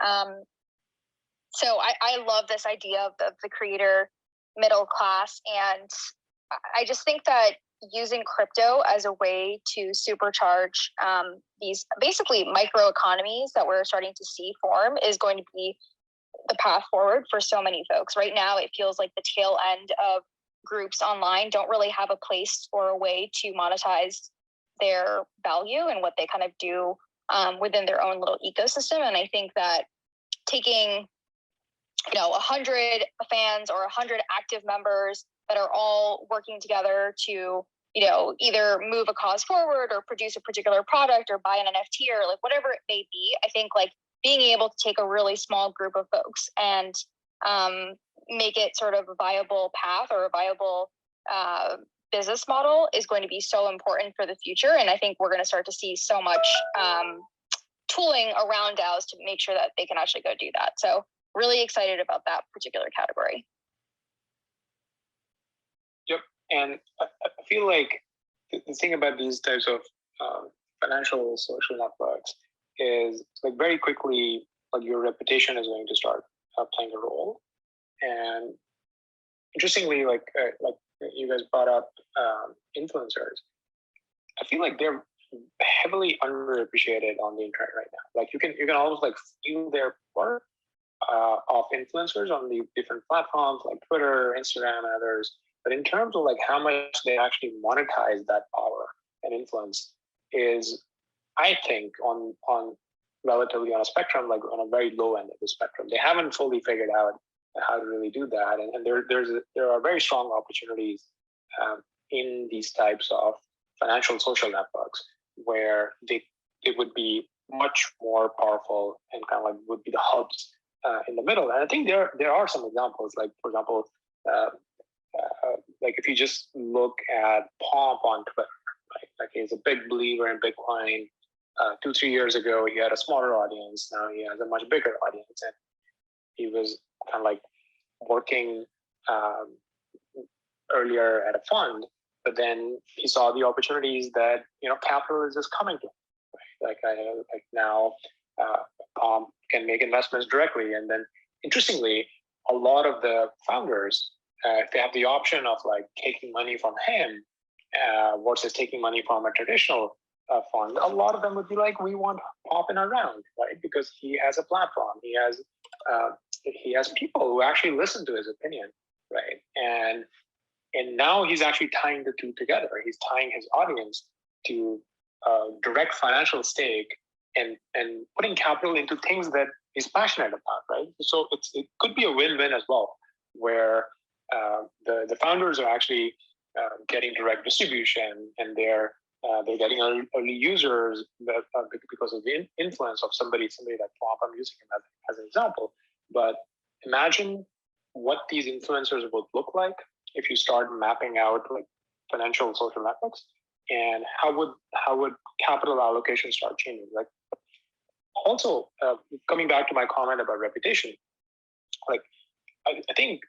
so I love this idea of the creator middle class. And I just think that using crypto as a way to supercharge these basically micro economies that we're starting to see form is going to be the path forward for so many folks. Right now, it feels like the tail end of groups online don't really have a place or a way to monetize their value and what they kind of do within their own little ecosystem. And I think that taking, 100 fans or 100 active members that are all working together to, either move a cause forward or produce a particular product or buy an NFT or like whatever it may be, I think like being able to take a really small group of folks and make it sort of a viable path or a viable business model is going to be so important for the future. And I think we're going to start to see so much tooling around DAOs to make sure that they can actually go do that. So really excited about that particular category. Yep. And I feel like the thing about these types of financial social networks is like very quickly, like your reputation is going to start playing a role. And interestingly, like you guys brought up influencers. I feel like they're heavily underappreciated on the internet right now. Like you can almost like feel their power of influencers on the different platforms like Twitter, Instagram, and others. But in terms of like how much they actually monetize that power and influence is, I think, on relatively on a spectrum, like on a very low end of the spectrum. They haven't fully figured out how to really do that. And there are very strong opportunities in these types of financial social networks where they would be much more powerful and kind of like would be the hubs in the middle. And I think there are some examples, like for example, like if you just look at Pomp on Twitter, right? Like he's a big believer in Bitcoin. 2-3 years ago, he had a smaller audience. Now he has a much bigger audience, and he was kind of like working earlier at a fund, but then he saw the opportunities that capital is just coming to him. Right? Like now, Pomp can make investments directly, and then interestingly, a lot of the founders if they have the option of like taking money from him versus taking money from a traditional fund, a lot of them would be like, we want Pop in our round, right? Because he has a platform, he has people who actually listen to his opinion, right? And now he's actually tying the two together. He's tying his audience to direct financial stake and putting capital into things that he's passionate about, right? So it could be a win-win as well, where the founders are actually getting direct distribution, and they're getting early users because of the influence of somebody like Pop. I'm using him as an example. But imagine what these influencers would look like if you start mapping out like financial social networks, and how would capital allocation start changing? Like, also coming back to my comment about reputation, like I think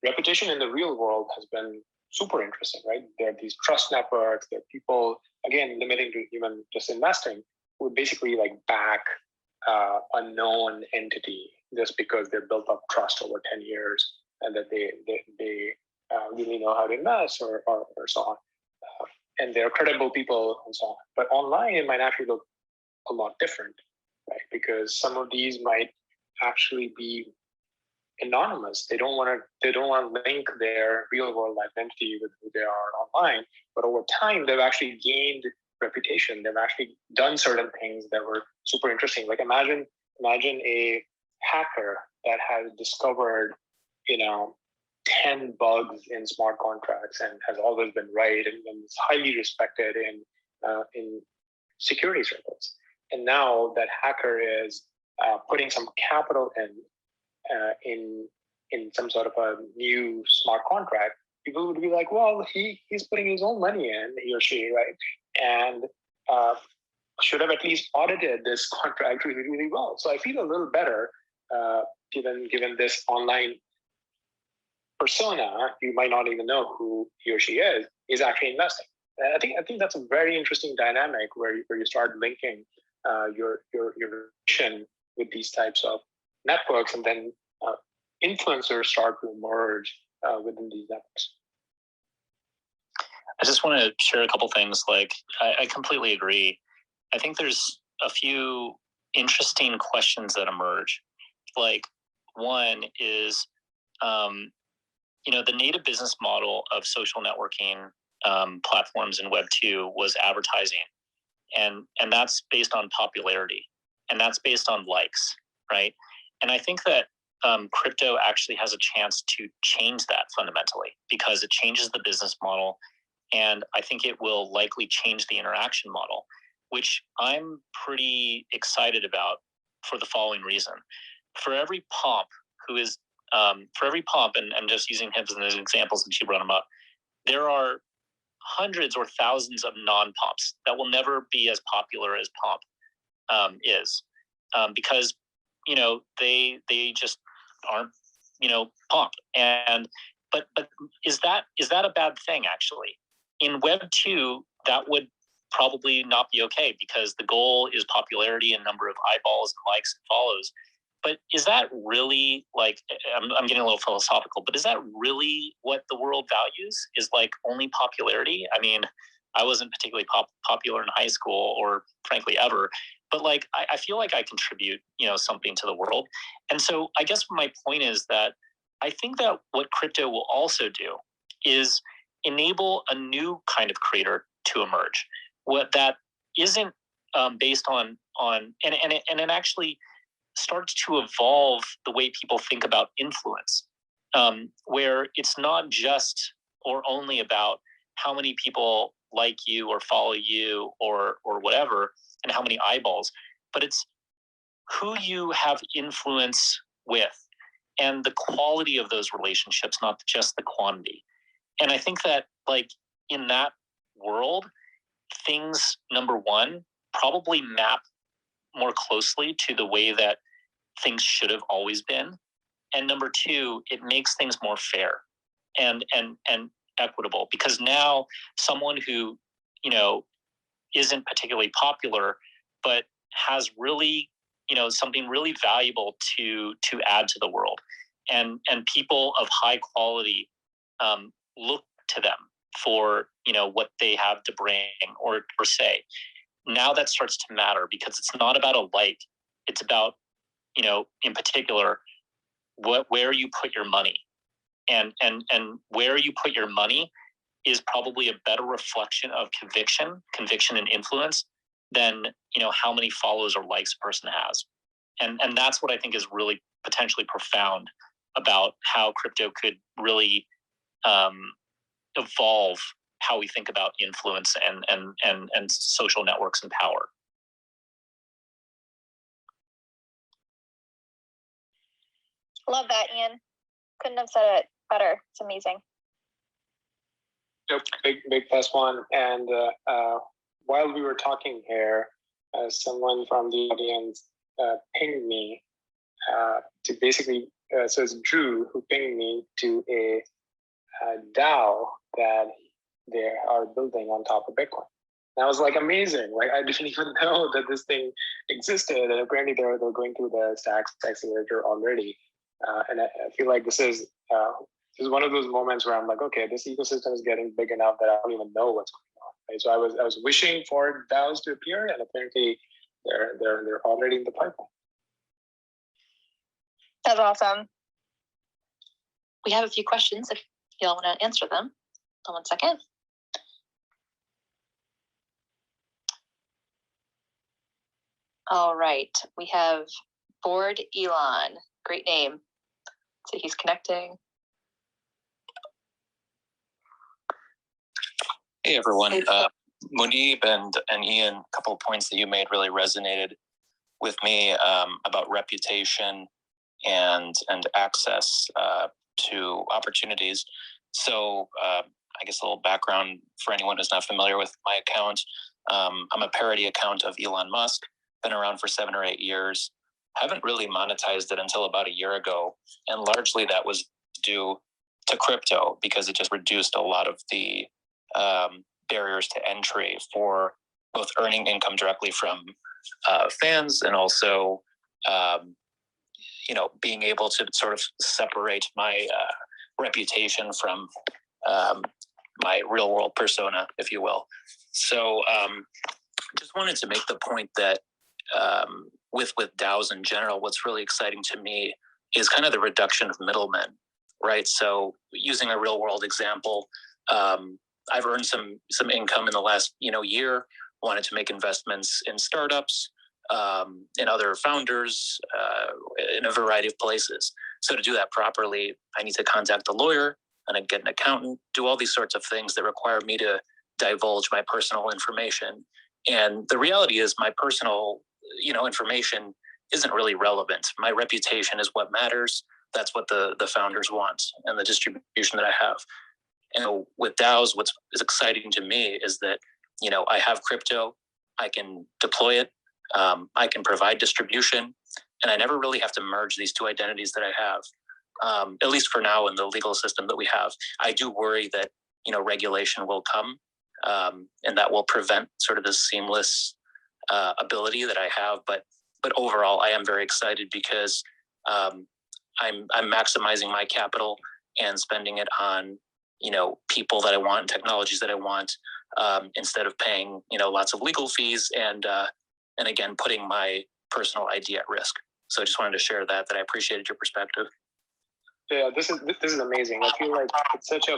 reputation in the real world has been super interesting, right? There are these trust networks, there are people, again, limiting to even just investing, who basically like back a known entity just because they've built up trust over 10 years and that they really know how to invest or so on. And they're credible people and so on. But online, it might actually look a lot different, right? Because some of these might actually be anonymous. They don't want to link their real world identity with who they are online. But over time, they've actually gained reputation. They've actually done certain things that were super interesting. Like imagine a hacker that has discovered, 10 bugs in smart contracts and has always been right and is highly respected in security circles. And now that hacker is putting some capital in some sort of a new smart contract. People would be like, well, he's putting his own money in, he or she, right? And should have at least audited this contract really, really well. So I feel a little better given this online persona. You might not even know who he or she is actually investing. And I think that's a very interesting dynamic where you start linking your mission with these types of networks, and then influencers start to emerge within these networks. I just want to share a couple things. Like, I completely agree. I think there's a few interesting questions that emerge. Like, one is, the native business model of social networking platforms in Web 2 was advertising. And that's based on popularity. And that's based on likes, right? And I think that crypto actually has a chance to change that fundamentally, because it changes the business model. And I think it will likely change the interaction model, which I'm pretty excited about for the following reason. For every pomp and I'm just using him as an example since you brought him up, there are hundreds or thousands of non-pomps that will never be as popular as pomp is, because they just aren't pomp. And but is that a bad thing? Actually, in Web 2, that would probably not be okay, because the goal is popularity and number of eyeballs and likes and follows. But is that really, like, I'm getting a little philosophical, but is that really what the world values? Is like only popularity? I mean, I wasn't particularly popular in high school, or frankly ever, but like, I feel like I contribute, something to the world. And so I guess my point is that I think that what crypto will also do is enable a new kind of creator to emerge. What that isn't based on and it actually starts to evolve the way people think about influence, where it's not just or only about how many people like you or follow you or whatever, and how many eyeballs, but it's who you have influence with and the quality of those relationships, not just the quantity. And I think that, like, in that world, things, number one, probably map more closely to the way that things should have always been. And number two, it makes things more fair and equitable, because now someone who, isn't particularly popular, but has really, something really valuable to add to the world, and people of high quality look to them for what they have to bring or say. Now that starts to matter because it's not about a like, it's about in particular where you put your money, and where you put your money is probably a better reflection of conviction and influence than how many follows or likes a person has. And that's what I think is really potentially profound about how crypto could really evolve how we think about influence and social networks and power. Love that, Ian. Couldn't have said it better. It's amazing. Yep, big plus one. And while we were talking here, someone from the audience pinged me to basically, so it's Drew who pinged me to a DAO that they are building on top of Bitcoin. And I was like, amazing. Like, I didn't even know that this thing existed. And apparently they're going through the Stacks accelerator already. And I feel like this is one of those moments where I'm like, okay, this ecosystem is getting big enough that I don't even know what's going on. Right? So I was wishing for DAOs to appear, and apparently they're already in the pipeline. That's awesome. We have a few questions if y'all want to answer them. Hold 1 second. All right, we have Board Elon. Great name. So he's connecting. Hey everyone, Muneeb and Ian, a couple of points that you made really resonated with me about reputation and access to opportunities. So I guess a little background for anyone who's not familiar with my account. I'm a parody account of Elon Musk, been around for 7 or 8 years. Haven't really monetized it until about a year ago. And largely that was due to crypto because it just reduced a lot of the barriers to entry for both earning income directly from fans and also, being able to sort of separate my reputation from my real world persona, if you will. So just wanted to make the point that with DAOs in general, what's really exciting to me is kind of the reduction of middlemen, right? So using a real world example, I've earned some income in the last year, wanted to make investments in startups, in other founders, in a variety of places. So to do that properly, I need to contact a lawyer and I get an accountant, do all these sorts of things that require me to divulge my personal information. And the reality is my personal, information isn't really relevant. My reputation is what matters. That's what the founders want and the distribution that I have. And with DAOs, what's exciting to me is that, I have crypto, I can deploy it, I can provide distribution, and I never really have to merge these two identities that I have, at least for now in the legal system that we have. I do worry that, regulation will come, and that will prevent sort of this seamless ability that I have. But overall, I am very excited because I'm maximizing my capital and spending it on, people that I want and technologies that I want, instead of paying, lots of legal fees and again, putting my personal ID at risk. So I just wanted to share that I appreciated your perspective. Yeah, this is amazing. I feel like it's such a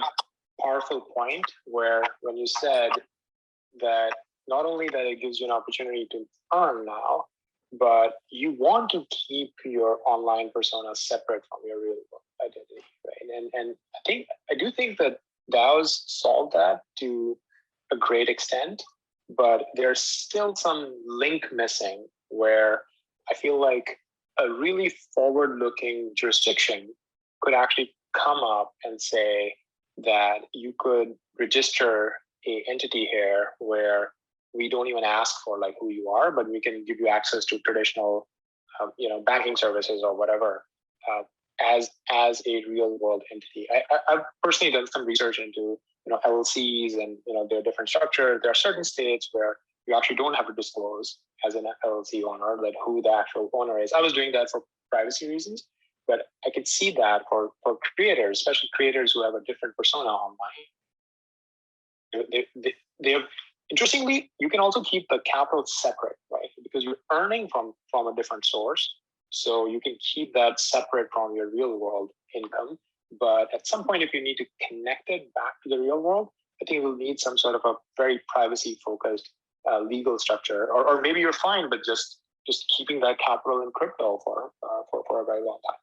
powerful point where when you said that not only that it gives you an opportunity to earn now, but you want to keep your online persona separate from your real world identity, right? And I do think that DAOs solve that to a great extent, but there's still some link missing where I feel like a really forward-looking jurisdiction could actually come up and say that you could register a entity here where we don't even ask for like who you are, but we can give you access to traditional, banking services or whatever, as a real world entity. I've personally done some research into, LLCs and, their different structure. There are certain states where you actually don't have to disclose as an LLC owner, like who the actual owner is. I was doing that for privacy reasons, But I can see that for creators, especially creators who have a different persona online, they have, interestingly, you can also keep the capital separate, right? Because you're earning from a different source. So you can keep that separate from your real world income. But at some point, if you need to connect it back to the real world, I think we'll need some sort of a very privacy focused legal structure, or maybe you're fine, but just keeping that capital in crypto for a very long time.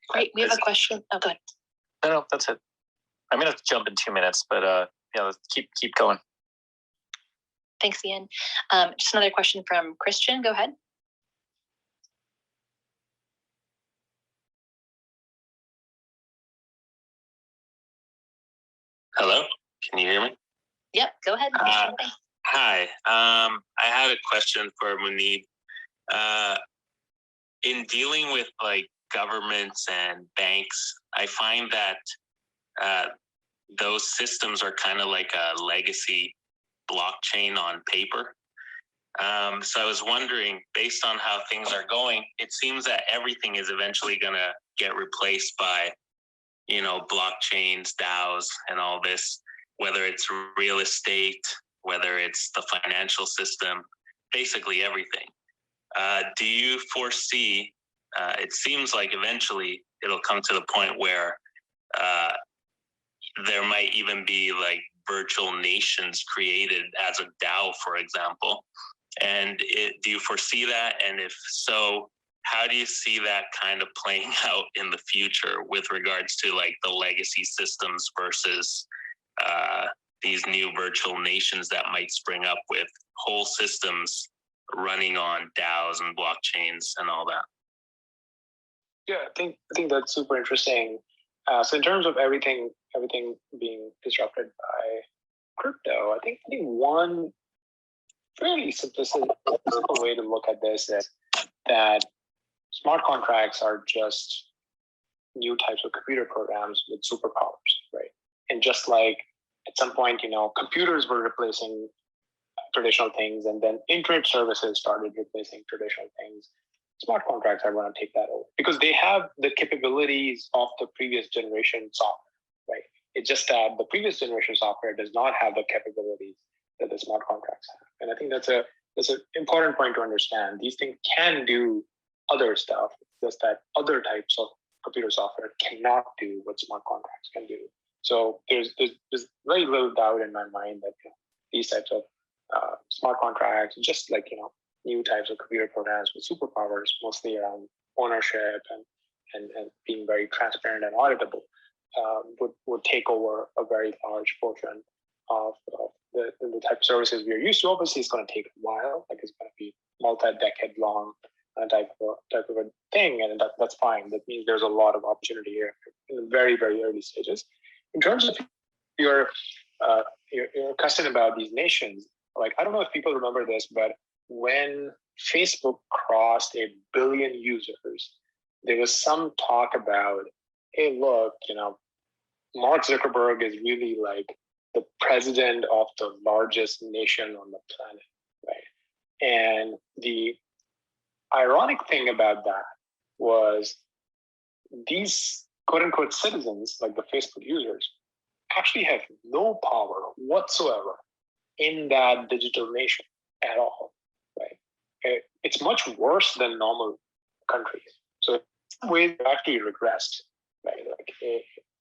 Great. We have a question. Oh, go ahead. No, that's it. I'm gonna jump in 2 minutes, but yeah, let's keep going. Thanks, Ian. Just another question from Christian. Go ahead. Hello, can you hear me? Yep, go ahead. Christian. Hi, I had a question for Muneeb. In dealing with like governments and banks, I find that those systems are kind of like a legacy blockchain on paper. So I was wondering, based on how things are going, it seems that everything is eventually going to get replaced by, blockchains, DAOs, and all this, whether it's real estate, whether it's the financial system, basically everything. Do you foresee, it seems like eventually it'll come to the point where there might even be like virtual nations created as a DAO, for example. And do you foresee that? And if so, how do you see that kind of playing out in the future with regards to like the legacy systems versus these new virtual nations that might spring up with whole systems running on DAOs and blockchains and all that? Yeah, I think that's super interesting. So in terms of everything being disrupted by crypto, I think one fairly simple way to look at this is that smart contracts are just new types of computer programs with superpowers, right? And just like at some point, computers were replacing traditional things, and then internet services started replacing traditional things. Smart contracts are going to take that over because they have the capabilities of the previous generation software, right? It's just that the previous generation software does not have the capabilities that the smart contracts have. And I think that's an important point to understand. These things can do other stuff, just that other types of computer software cannot do what smart contracts can do. So there's very little doubt in my mind that these types of smart contracts, just like new types of computer programs with superpowers, mostly around ownership and being very transparent and auditable, would take over a very large portion of the type of services we are used to. Obviously, it's going to take a while. Like it's going to be multi-decade long type of a thing, and that's fine. That means there's a lot of opportunity here in the very, very early stages. In terms of your question about these nations, like I don't know if people remember this, but when Facebook crossed 1 billion users, there was some talk about, hey, look, Mark Zuckerberg is really like the president of the largest nation on the planet, right? And the ironic thing about that was these quote unquote citizens, like the Facebook users, actually have no power whatsoever in that digital nation at all, right? It's much worse than normal countries. So in some ways, it actually regressed, right? Like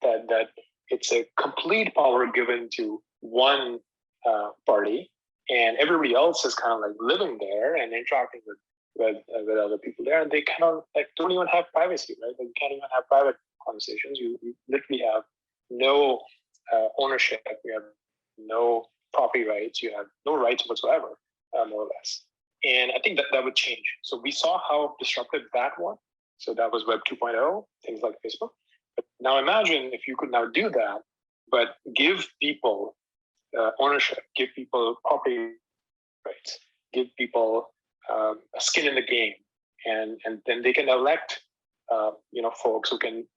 that it's a complete power given to one party, and everybody else is kind of like living there and interacting with other people there, and they kind of like don't even have privacy, right? Like you can't even have private conversations. You literally have no ownership. You have no property rights. You have no rights whatsoever, more or less. And I think that would change. So we saw how disruptive that was. So that was Web 2.0, things like Facebook. But now imagine if you could now do that, but give people ownership, give people property rights, give people a skin in the game, and then they can elect folks who can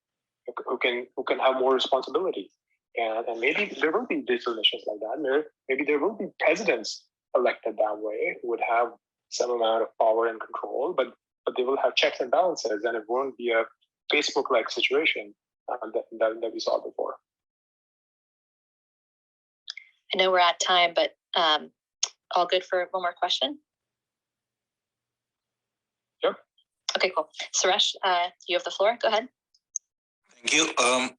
have more responsibility. And maybe there will be digital nations like that. Maybe there will be presidents elected that way who would have some amount of power and control, but they will have checks and balances, and it won't be a Facebook-like situation that we saw before. I know we're at time, but all good for one more question? Yep. Okay, cool. Suresh, you have the floor. Go ahead. Thank you.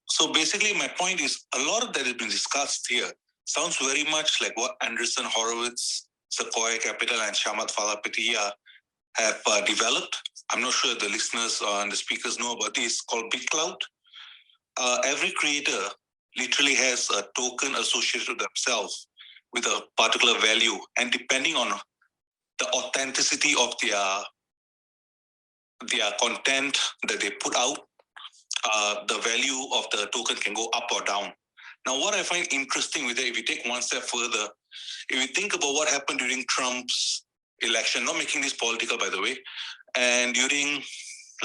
So basically, my point is a lot of that has been discussed here. Sounds very much like what Andreessen Horowitz, Sequoia Capital, and Shamat Falapitiya have developed. I'm not sure the listeners and the speakers know about this, called BitCloud. Every creator literally has a token associated with themselves with a particular value, and depending on the authenticity of their content that they put out, the value of the token can go up or down. Now, what I find interesting with it, if you take one step further, if you think about what happened during Trump's election, not making this political, by the way, and during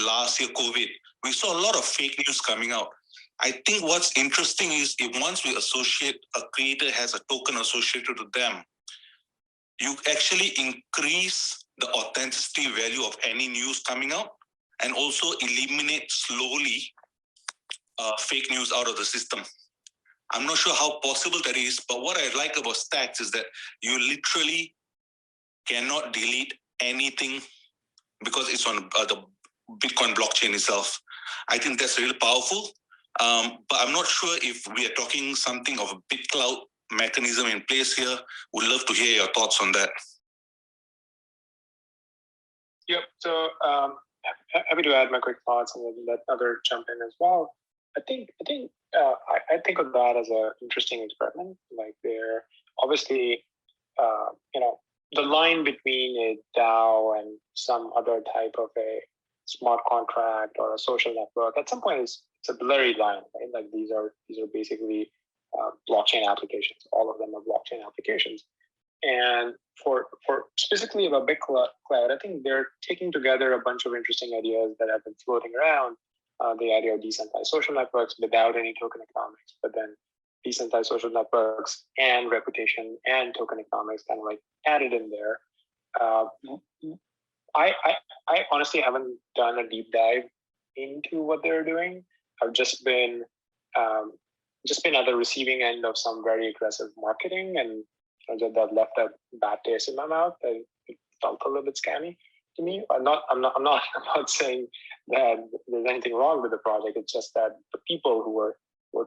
last year, COVID, we saw a lot of fake news coming out. I think what's interesting is if once we associate, a creator has a token associated with them, you actually increase the authenticity value of any news coming out and also eliminate slowly fake news out of the system. I'm not sure how possible that is, but what I like about Stacks is that you literally cannot delete anything because it's on the Bitcoin blockchain itself. I think that's really powerful, but I'm not sure if we are talking something of a BitCloud mechanism in place here. Would love to hear your thoughts on that. Yep. So happy to add my quick thoughts and then let other jump in as well. I think of that as an interesting experiment. Like they're obviously, the line between a DAO and some other type of a smart contract or a social network at some point it's a blurry line, right? Like these are basically blockchain applications. All of them are blockchain applications. And for specifically about BitCloud, I think they're taking together a bunch of interesting ideas that have been floating around. The idea of decentralized social networks without any token economics, but then decentralized social networks and reputation and token economics kind of like added in there. I honestly haven't done a deep dive into what they're doing. I've just been at the receiving end of some very aggressive marketing, and that left a bad taste in my mouth. It felt a little bit scammy to me. I'm not saying that there's anything wrong with the project. It's just that the people who were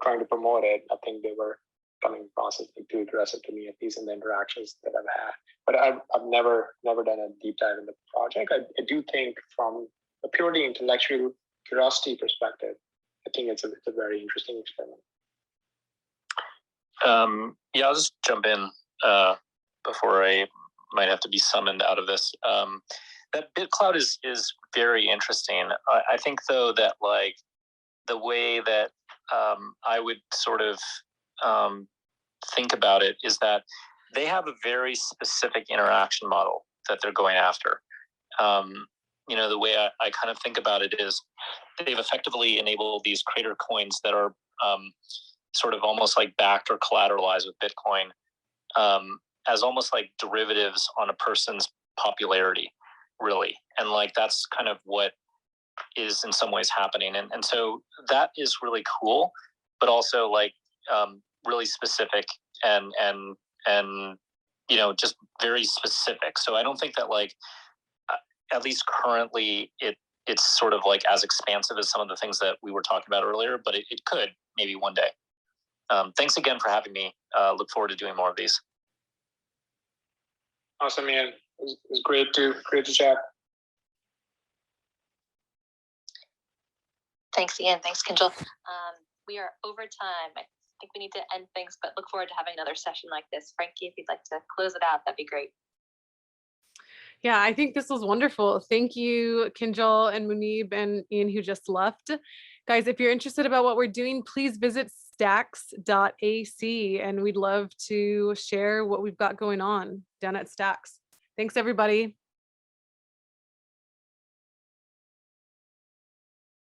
trying to promote it, I think they were coming across as too aggressive to me, at least in the interactions that I've had. But I've never done a deep dive in the project. I do think from a purely intellectual curiosity perspective, I think it's a very interesting experiment. Yeah, I'll just jump in before I might have to be summoned out of this. That BitCloud is very interesting. I think though that like the way that I would sort of think about it is that they have a very specific interaction model that they're going after. The way I kind of think about it is they've effectively enabled these creator coins that are sort of almost like backed or collateralized with Bitcoin as almost like derivatives on a person's popularity, really. And like that's kind of what is in some ways happening. And so that is really cool, but also like really specific and just very specific. So I don't think that like at least currently it's sort of like as expansive as some of the things that we were talking about earlier, but it could maybe one day. Thanks again for having me. Look forward to doing more of these. Awesome, man. It was great to chat. Thanks, Ian. Thanks, Kinjal. We are over time. I think we need to end things, but look forward to having another session like this. Frankie, if you'd like to close it out, that'd be great. Yeah, I think this was wonderful. Thank you, Kinjal and Muneeb and Ian who just left. Guys, if you're interested about what we're doing, please visit stacks.ac and we'd love to share what we've got going on down at Stacks. Thanks, everybody.